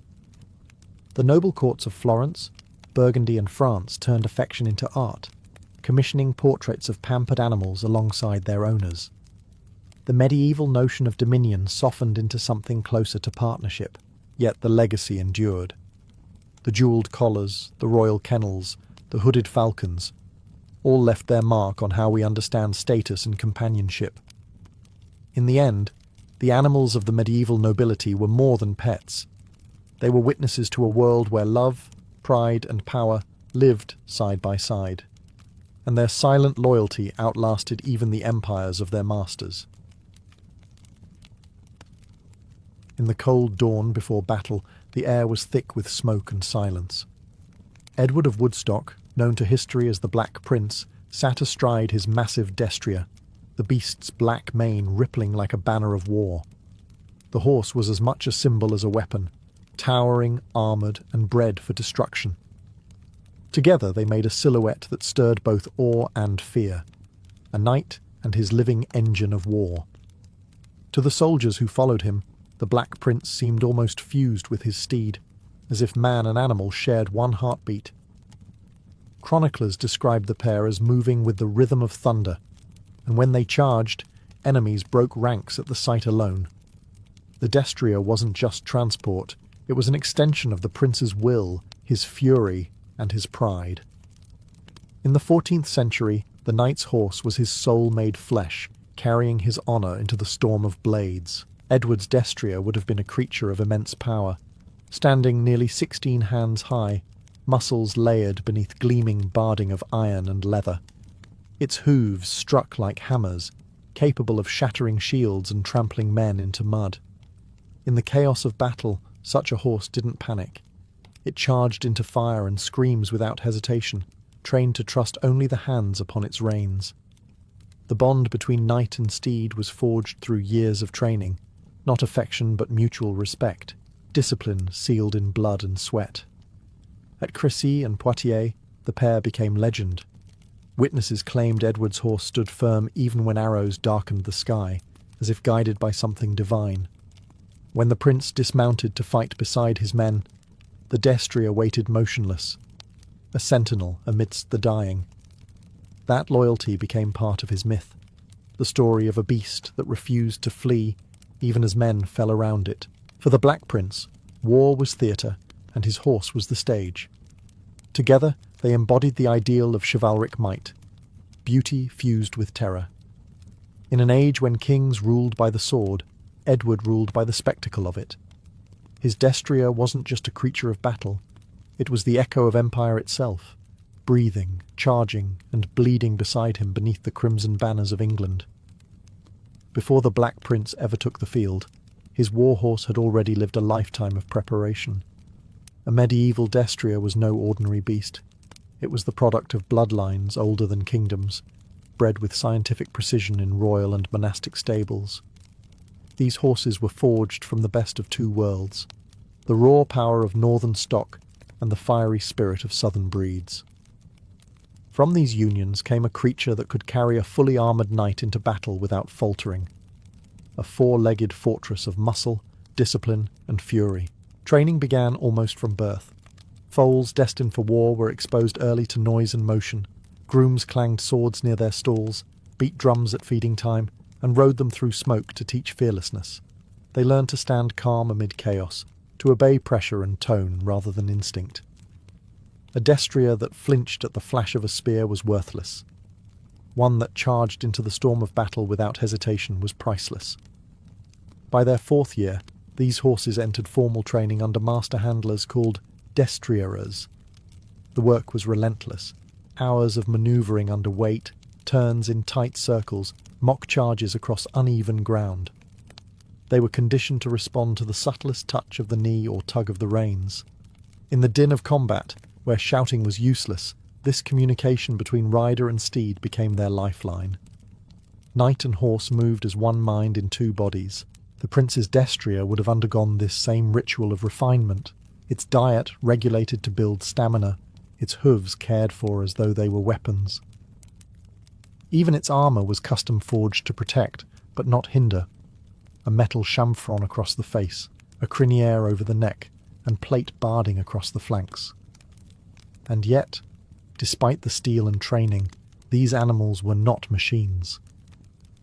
The noble courts of Florence, Burgundy, and France turned affection into art, commissioning portraits of pampered animals alongside their owners. The medieval notion of dominion softened into something closer to partnership, yet the legacy endured. The jewelled collars, the royal kennels, the hooded falcons, all left their mark on how we understand status and companionship. In the end, the animals of the medieval nobility were more than pets. They were witnesses to a world where love, pride, and power lived side by side, and their silent loyalty outlasted even the empires of their masters. In the cold dawn before battle, the air was thick with smoke and silence. Edward of Woodstock, known to history as the Black Prince, sat astride his massive destrier, the beast's black mane rippling like a banner of war. The horse was as much a symbol as a weapon, towering, armoured, and bred for destruction. Together they made a silhouette that stirred both awe and fear, a knight and his living engine of war. To the soldiers who followed him, the Black Prince seemed almost fused with his steed, as if man and animal shared one heartbeat. Chroniclers described the pair as moving with the rhythm of thunder, and when they charged, enemies broke ranks at the sight alone. The destrier wasn't just transport, it was an extension of the prince's will, his fury, and his pride. In the 14th century, the knight's horse was his soul made flesh, carrying his honour into the storm of blades. Edward's destrier would have been a creature of immense power, standing nearly 16 hands high, muscles layered beneath gleaming barding of iron and leather. Its hooves struck like hammers, capable of shattering shields and trampling men into mud. In the chaos of battle, such a horse didn't panic. It charged into fire and screams without hesitation, trained to trust only the hands upon its reins. The bond between knight and steed was forged through years of training, not affection but mutual respect, discipline sealed in blood and sweat. At Crécy and Poitiers, the pair became legend. Witnesses claimed Edward's horse stood firm even when arrows darkened the sky, as if guided by something divine. When the prince dismounted to fight beside his men, the destrier waited motionless, a sentinel amidst the dying. That loyalty became part of his myth, the story of a beast that refused to flee even as men fell around it. For the Black Prince, war was theatre and his horse was the stage. Together they embodied the ideal of chivalric might, beauty fused with terror. In an age when kings ruled by the sword, Edward ruled by the spectacle of it. His destrier wasn't just a creature of battle, it was the echo of empire itself, breathing, charging, and bleeding beside him beneath the crimson banners of England. Before the Black Prince ever took the field, his war horse had already lived a lifetime of preparation. A medieval destrier was no ordinary beast. It was the product of bloodlines older than kingdoms, bred with scientific precision in royal and monastic stables. These horses were forged from the best of two worlds, the raw power of northern stock and the fiery spirit of southern breeds. From these unions came a creature that could carry a fully armoured knight into battle without faltering, a four-legged fortress of muscle, discipline, and fury. Training began almost from birth. Foals destined for war were exposed early to noise and motion. Grooms clanged swords near their stalls, beat drums at feeding time, and rode them through smoke to teach fearlessness. They learned to stand calm amid chaos, to obey pressure and tone rather than instinct. A destrier that flinched at the flash of a spear was worthless. One that charged into the storm of battle without hesitation was priceless. By their 4th year, these horses entered formal training under master handlers called destrierers. The work was relentless. Hours of manoeuvring under weight, turns in tight circles, mock charges across uneven ground. They were conditioned to respond to the subtlest touch of the knee or tug of the reins. In the din of combat, where shouting was useless, this communication between rider and steed became their lifeline. Knight and horse moved as one mind in two bodies. The prince's destrier would have undergone this same ritual of refinement, its diet regulated to build stamina, its hooves cared for as though they were weapons. Even its armour was custom forged to protect, but not hinder. A metal chamfron across the face, a criniere over the neck, and plate barding across the flanks. And yet, despite the steel and training, these animals were not machines.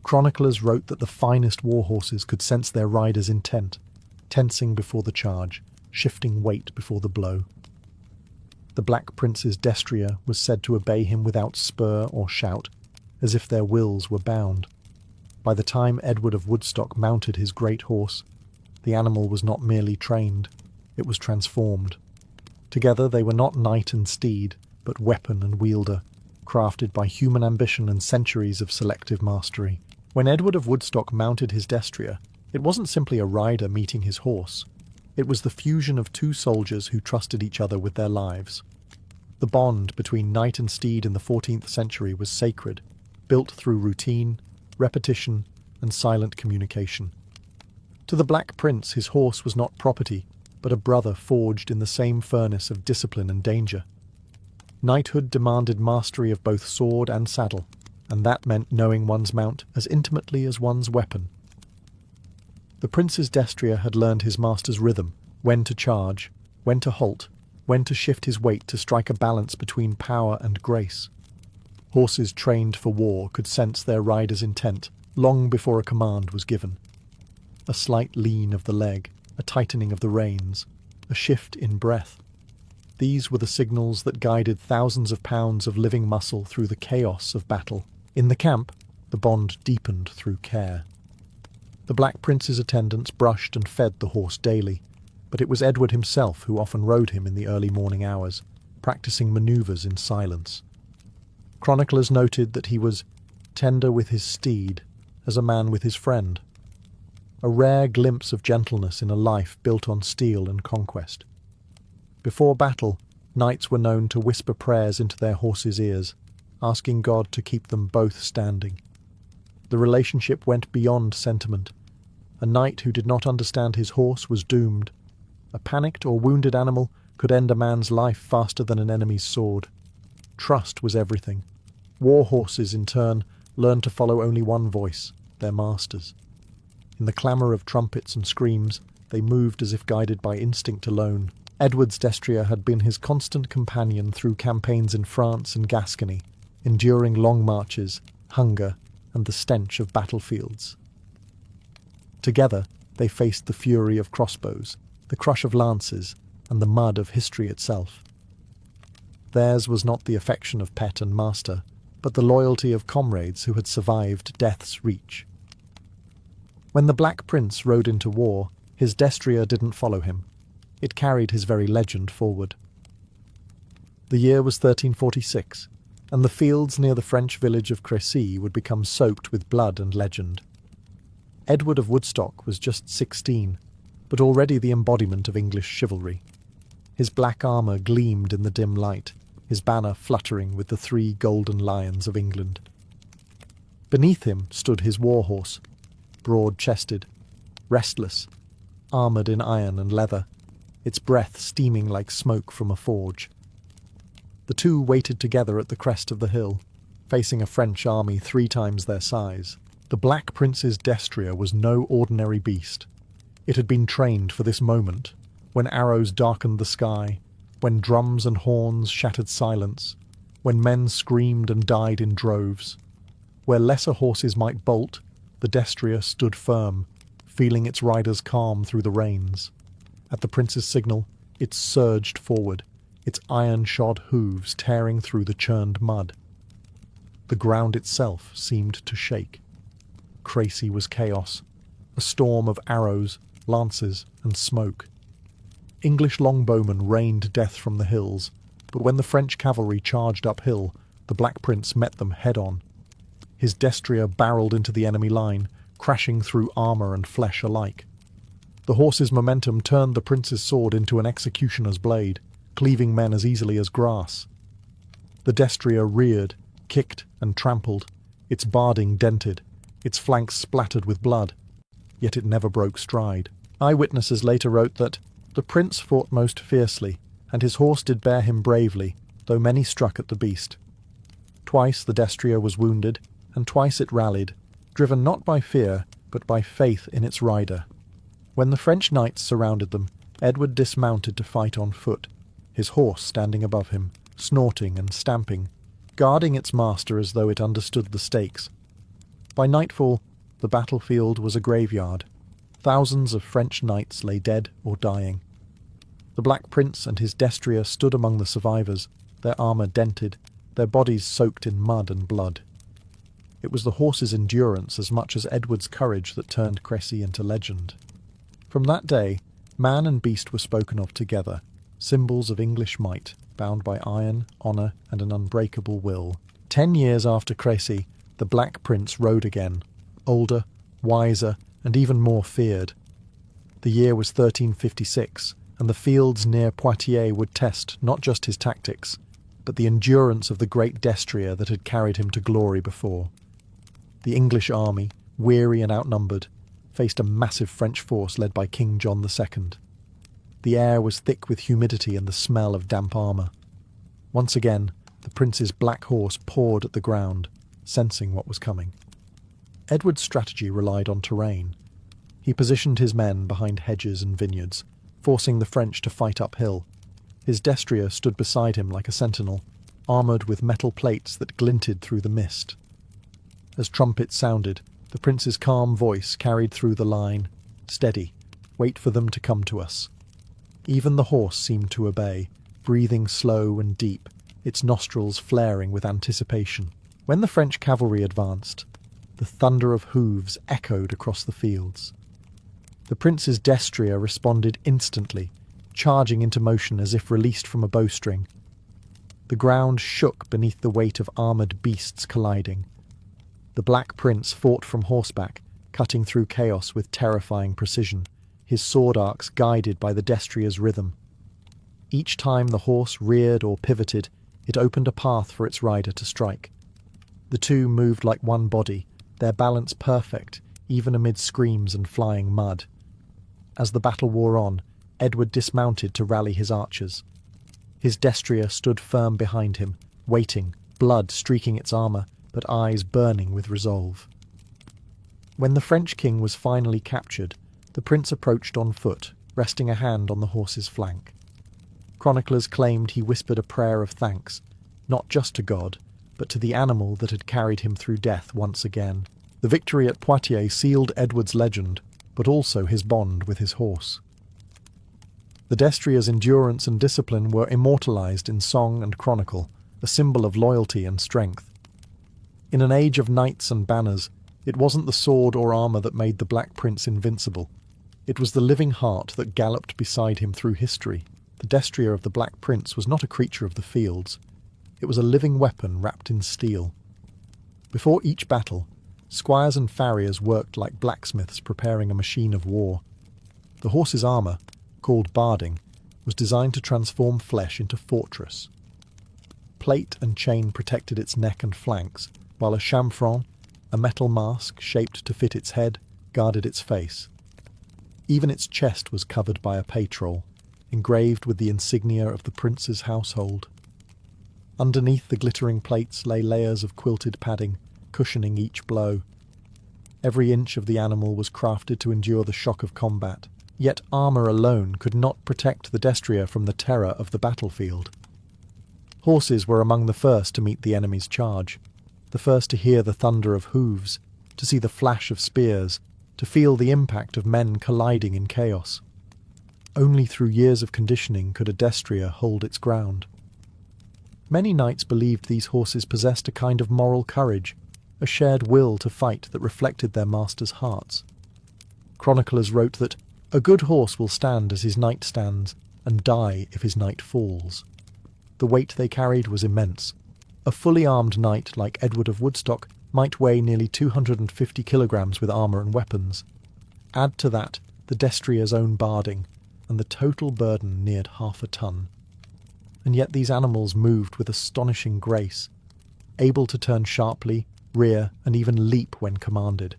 Chroniclers wrote that the finest war horses could sense their rider's intent, tensing before the charge, shifting weight before the blow. The Black Prince's destrier was said to obey him without spur or shout, as if their wills were bound. By the time Edward of Woodstock mounted his great horse, the animal was not merely trained, it was transformed. Together they were not knight and steed, but weapon and wielder, crafted by human ambition and centuries of selective mastery. When Edward of Woodstock mounted his destrier, it wasn't simply a rider meeting his horse. It was the fusion of two soldiers who trusted each other with their lives. The bond between knight and steed in the 14th century was sacred, built through routine, repetition, and silent communication. To the Black Prince, his horse was not property, but a brother forged in the same furnace of discipline and danger. Knighthood demanded mastery of both sword and saddle, and that meant knowing one's mount as intimately as one's weapon. The prince's destrier had learned his master's rhythm, when to charge, when to halt, when to shift his weight to strike a balance between power and grace. Horses trained for war could sense their rider's intent long before a command was given. A slight lean of the leg, a tightening of the reins, a shift in breath. These were the signals that guided thousands of pounds of living muscle through the chaos of battle. In the camp, the bond deepened through care. The Black Prince's attendants brushed and fed the horse daily, but it was Edward himself who often rode him in the early morning hours, practicing manoeuvres in silence. Chroniclers noted that he was tender with his steed as a man with his friend, a rare glimpse of gentleness in a life built on steel and conquest. Before battle, knights were known to whisper prayers into their horses' ears, asking God to keep them both standing. The relationship went beyond sentiment. A knight who did not understand his horse was doomed. A panicked or wounded animal could end a man's life faster than an enemy's sword. Trust was everything. War horses, in turn, learned to follow only one voice, their master's. In the clamour of trumpets and screams, they moved as if guided by instinct alone. Edward's destrier had been his constant companion through campaigns in France and Gascony, enduring long marches, hunger, and the stench of battlefields. Together, they faced the fury of crossbows, the crush of lances, and the mud of history itself. Theirs was not the affection of pet and master, but the loyalty of comrades who had survived death's reach. When the Black Prince rode into war, his destrier didn't follow him. It carried his very legend forward. The year was 1346, and the fields near the French village of Crécy would become soaked with blood and legend. Edward of Woodstock was just 16, but already the embodiment of English chivalry. His black armour gleamed in the dim light, his banner fluttering with the 3 golden lions of England. Beneath him stood his war horse, broad-chested, restless, armoured in iron and leather, its breath steaming like smoke from a forge. The two waited together at the crest of the hill, facing a French army 3 times their size. The Black Prince's destrier was no ordinary beast. It had been trained for this moment, when arrows darkened the sky, when drums and horns shattered silence, when men screamed and died in droves. Where lesser horses might bolt, the destrier stood firm, feeling its rider's calm through the reins. At the prince's signal, it surged forward, its iron-shod hooves tearing through the churned mud. The ground itself seemed to shake. Crécy was chaos, a storm of arrows, lances, and smoke. English longbowmen rained death from the hills, but when the French cavalry charged uphill, the Black Prince met them head-on. His destrier barreled into the enemy line, crashing through armour and flesh alike. The horse's momentum turned the prince's sword into an executioner's blade, cleaving men as easily as grass. The destrier reared, kicked, and trampled, its barding dented, its flanks splattered with blood, yet it never broke stride. Eyewitnesses later wrote that the prince fought most fiercely, and his horse did bear him bravely, though many struck at the beast. Twice the destrier was wounded, and twice it rallied, driven not by fear, but by faith in its rider. When the French knights surrounded them, Edward dismounted to fight on foot, his horse standing above him, snorting and stamping, guarding its master as though it understood the stakes. By nightfall, the battlefield was a graveyard. Thousands of French knights lay dead or dying. The Black Prince and his destrier stood among the survivors, their armour dented, their bodies soaked in mud and blood. It was the horse's endurance as much as Edward's courage that turned Crécy into legend. From that day, man and beast were spoken of together, symbols of English might, bound by iron, honour, and an unbreakable will. 10 years after Crécy, the Black Prince rode again, older, wiser, and even more feared. The year was 1356, and the fields near Poitiers would test not just his tactics, but the endurance of the great destrier that had carried him to glory before. The English army, weary and outnumbered, faced a massive French force led by King John II. The air was thick with humidity and the smell of damp armour. Once again, the prince's black horse pawed at the ground, sensing what was coming. Edward's strategy relied on terrain. He positioned his men behind hedges and vineyards, forcing the French to fight uphill. His destrier stood beside him like a sentinel, armoured with metal plates that glinted through the mist. As trumpets sounded, the prince's calm voice carried through the line, "Steady, wait for them to come to us." Even the horse seemed to obey, breathing slow and deep, its nostrils flaring with anticipation. When the French cavalry advanced, the thunder of hooves echoed across the fields. The prince's destrier responded instantly, charging into motion as if released from a bowstring. The ground shook beneath the weight of armoured beasts colliding. The Black Prince fought from horseback, cutting through chaos with terrifying precision, his sword arcs guided by the destrier's rhythm. Each time the horse reared or pivoted, it opened a path for its rider to strike. The two moved like one body, their balance perfect, even amid screams and flying mud. As the battle wore on, Edward dismounted to rally his archers. His destrier stood firm behind him, waiting, blood streaking its armour, but eyes burning with resolve. When the French king was finally captured, the prince approached on foot, resting a hand on the horse's flank. Chroniclers claimed he whispered a prayer of thanks, not just to God, but to the animal that had carried him through death once again. The victory at Poitiers sealed Edward's legend, but also his bond with his horse. The destrier's endurance and discipline were immortalized in song and chronicle, a symbol of loyalty and strength. In an age of knights and banners, it wasn't the sword or armour that made the Black Prince invincible. It was the living heart that galloped beside him through history. The destrier of the Black Prince was not a creature of the fields. It was a living weapon wrapped in steel. Before each battle, squires and farriers worked like blacksmiths preparing a machine of war. The horse's armour, called barding, was designed to transform flesh into fortress. Plate and chain protected its neck and flanks, while a chamfron, a metal mask shaped to fit its head, guarded its face. Even its chest was covered by a paytroll, engraved with the insignia of the prince's household. Underneath the glittering plates lay layers of quilted padding, cushioning each blow. Every inch of the animal was crafted to endure the shock of combat, yet armour alone could not protect the destrier from the terror of the battlefield. Horses were among the first to meet the enemy's charge, the first to hear the thunder of hooves, to see the flash of spears, to feel the impact of men colliding in chaos. Only through years of conditioning could a destrier hold its ground. Many knights believed these horses possessed a kind of moral courage, a shared will to fight that reflected their masters' hearts. Chroniclers wrote that a good horse will stand as his knight stands, and die if his knight falls. The weight they carried was immense. A fully armed knight like Edward of Woodstock might weigh nearly 250 kilograms with armour and weapons. Add to that the destrier's own barding, and the total burden neared 1/2 ton. And yet these animals moved with astonishing grace, able to turn sharply, rear, and even leap when commanded.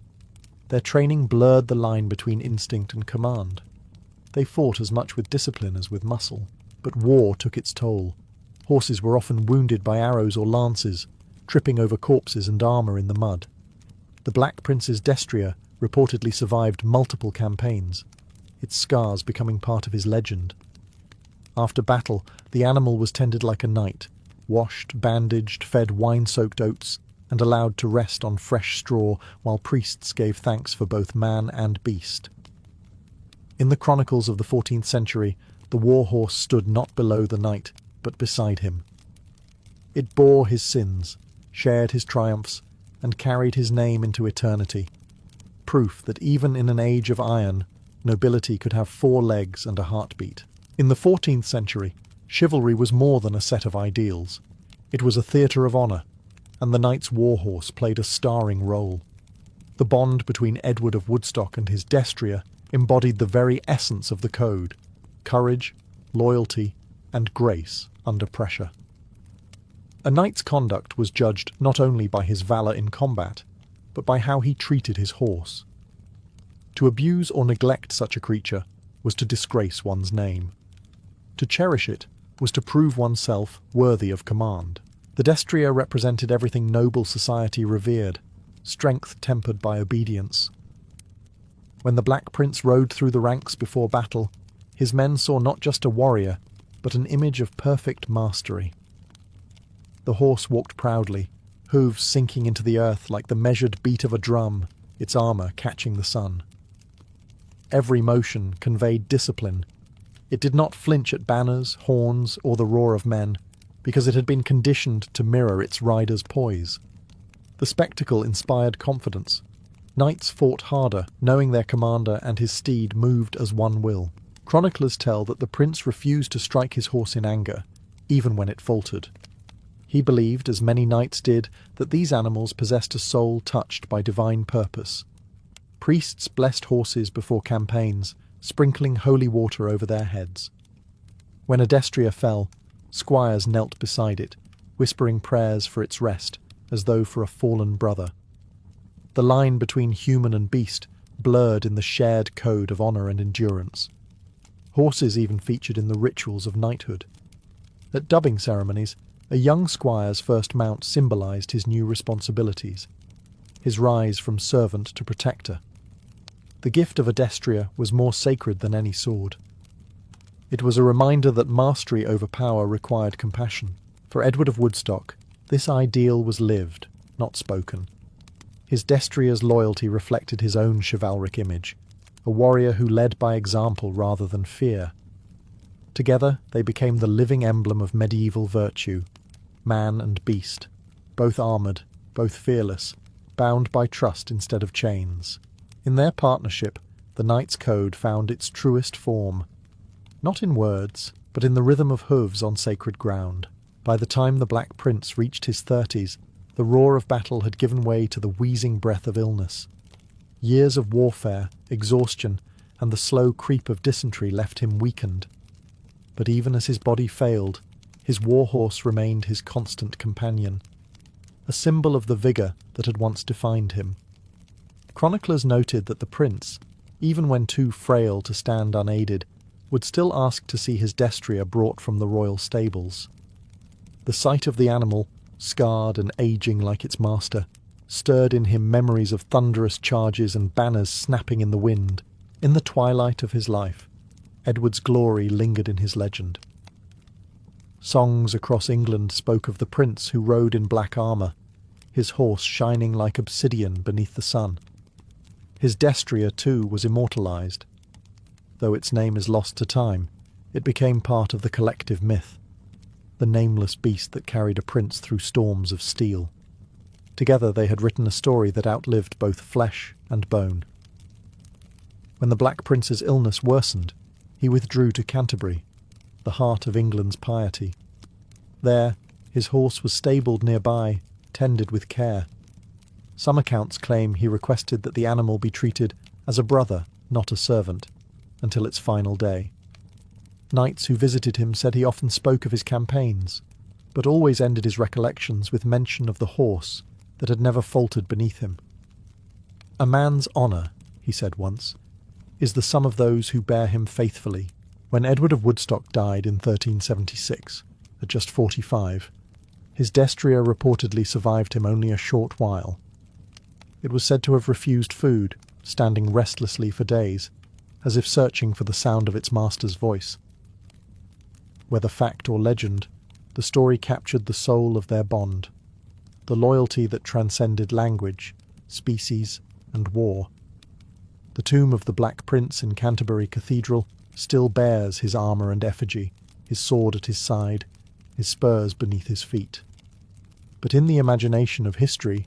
Their training blurred the line between instinct and command. They fought as much with discipline as with muscle, but war took its toll. Horses were often wounded by arrows or lances, tripping over corpses and armour in the mud. The Black Prince's destrier reportedly survived multiple campaigns, its scars becoming part of his legend. After battle, the animal was tended like a knight, washed, bandaged, fed wine-soaked oats, and allowed to rest on fresh straw while priests gave thanks for both man and beast. In the chronicles of the 14th century, the war horse stood not below the knight, but beside him. It bore his sins, shared his triumphs, and carried his name into eternity, proof that even in an age of iron, nobility could have 4 legs and a heartbeat. In the 14th century, chivalry was more than a set of ideals. It was a theatre of honour, and the knight's warhorse played a starring role. The bond between Edward of Woodstock and his destrier embodied the very essence of the code: courage, loyalty, and grace under pressure. A knight's conduct was judged not only by his valour in combat, but by how he treated his horse. To abuse or neglect such a creature was to disgrace one's name. To cherish it was to prove oneself worthy of command. The destrier represented everything noble society revered, strength tempered by obedience. When the Black Prince rode through the ranks before battle, his men saw not just a warrior, but an image of perfect mastery. The horse walked proudly, hooves sinking into the earth like the measured beat of a drum, its armour catching the sun. Every motion conveyed discipline. It did not flinch at banners, horns, or the roar of men, because it had been conditioned to mirror its rider's poise. The spectacle inspired confidence. Knights fought harder, knowing their commander and his steed moved as one will. Chroniclers tell that the prince refused to strike his horse in anger, even when it faltered. He believed, as many knights did, that these animals possessed a soul touched by divine purpose. Priests blessed horses before campaigns, sprinkling holy water over their heads. When a destrier fell, squires knelt beside it, whispering prayers for its rest, as though for a fallen brother. The line between human and beast blurred in the shared code of honour and endurance. Horses even featured in the rituals of knighthood. At dubbing ceremonies, a young squire's first mount symbolised his new responsibilities, his rise from servant to protector. The gift of a destrier was more sacred than any sword. It was a reminder that mastery over power required compassion. For Edward of Woodstock, this ideal was lived, not spoken. His destrier's loyalty reflected his own chivalric image, a warrior who led by example rather than fear. Together they became the living emblem of medieval virtue, man and beast, both armoured, both fearless, bound by trust instead of chains. In their partnership, the knight's code found its truest form, not in words, but in the rhythm of hooves on sacred ground. By the time the Black Prince reached his 30s, the roar of battle had given way to the wheezing breath of illness. Years of warfare, exhaustion, and the slow creep of dysentery left him weakened. But even as his body failed, his war-horse remained his constant companion, a symbol of the vigour that had once defined him. Chroniclers noted that the prince, even when too frail to stand unaided, would still ask to see his destrier brought from the royal stables. The sight of the animal, scarred and aging like its master, stirred in him memories of thunderous charges and banners snapping in the wind. In the twilight of his life, Edward's glory lingered in his legend. Songs across England spoke of the prince who rode in black armour, his horse shining like obsidian beneath the sun. His destrier, too, was immortalised. Though its name is lost to time, it became part of the collective myth, the nameless beast that carried a prince through storms of steel. Together they had written a story that outlived both flesh and bone. When the Black Prince's illness worsened, he withdrew to Canterbury, the heart of England's piety. There, his horse was stabled nearby, tended with care. Some accounts claim he requested that the animal be treated as a brother, not a servant, until its final day. Knights who visited him said he often spoke of his campaigns, but always ended his recollections with mention of the horse that had never faltered beneath him. "A man's honour," he said once, "is the sum of those who bear him faithfully." When Edward of Woodstock died in 1376, at just 45, his destrier reportedly survived him only a short while. It was said to have refused food, standing restlessly for days, as if searching for the sound of its master's voice. Whether fact or legend, the story captured the soul of their bond, the loyalty that transcended language, species, and war. The tomb of the Black Prince in Canterbury Cathedral still bears his armour and effigy, his sword at his side, his spurs beneath his feet. But in the imagination of history,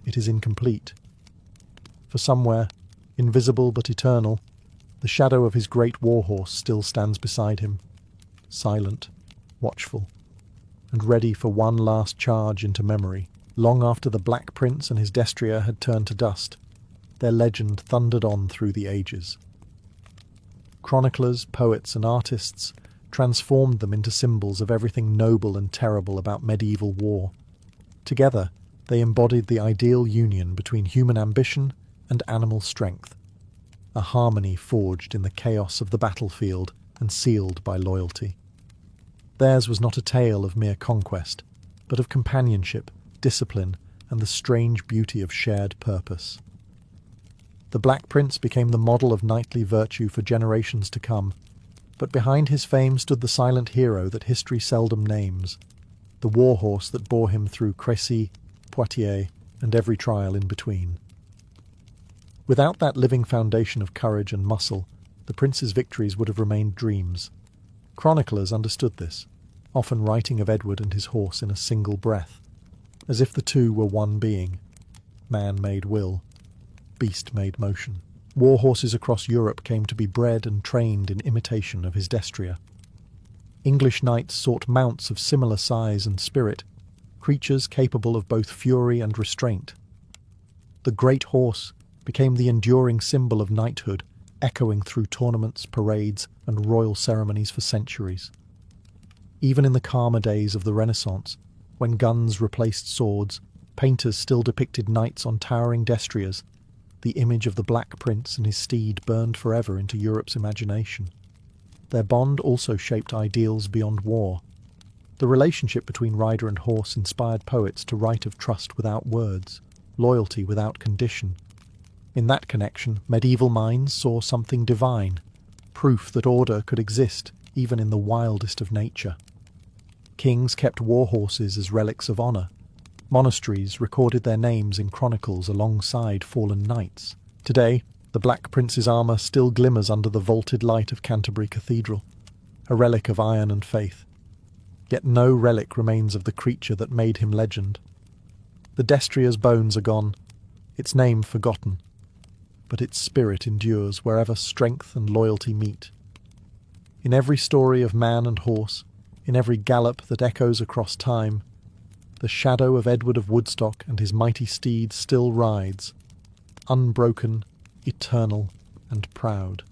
it is incomplete. For somewhere, invisible but eternal, the shadow of his great war-horse still stands beside him, silent, watchful, and ready for one last charge into memory. Long after the Black Prince and his destrier had turned to dust, their legend thundered on through the ages. Chroniclers, poets, and artists transformed them into symbols of everything noble and terrible about medieval war. Together, they embodied the ideal union between human ambition and animal strength, a harmony forged in the chaos of the battlefield and sealed by loyalty. Theirs was not a tale of mere conquest, but of companionship, discipline, and the strange beauty of shared purpose. The Black Prince became the model of knightly virtue for generations to come, but behind his fame stood the silent hero that history seldom names, the war-horse that bore him through Crécy, Poitiers, and every trial in between. Without that living foundation of courage and muscle, the prince's victories would have remained dreams. Chroniclers understood this, often writing of Edward and his horse in a single breath, as if the two were one being, man made will. beast-made motion. War horses across Europe came to be bred and trained in imitation of his destrier. English knights sought mounts of similar size and spirit, creatures capable of both fury and restraint. The great horse became the enduring symbol of knighthood, echoing through tournaments, parades, and royal ceremonies for centuries. Even in the calmer days of the Renaissance, when guns replaced swords, painters still depicted knights on towering destriers. The image of the Black Prince and his steed burned forever into Europe's imagination. Their bond also shaped ideals beyond war. The relationship between rider and horse inspired poets to write of trust without words, loyalty without condition. In that connection, medieval minds saw something divine, proof that order could exist even in the wildest of nature. Kings kept war horses as relics of honour. Monasteries recorded their names in chronicles alongside fallen knights. Today, the Black Prince's armour still glimmers under the vaulted light of Canterbury Cathedral, a relic of iron and faith. Yet no relic remains of the creature that made him legend. The destrier's bones are gone, its name forgotten, but its spirit endures wherever strength and loyalty meet. In every story of man and horse, in every gallop that echoes across time, the shadow of Edward of Woodstock and his mighty steed still rides, unbroken, eternal, and proud.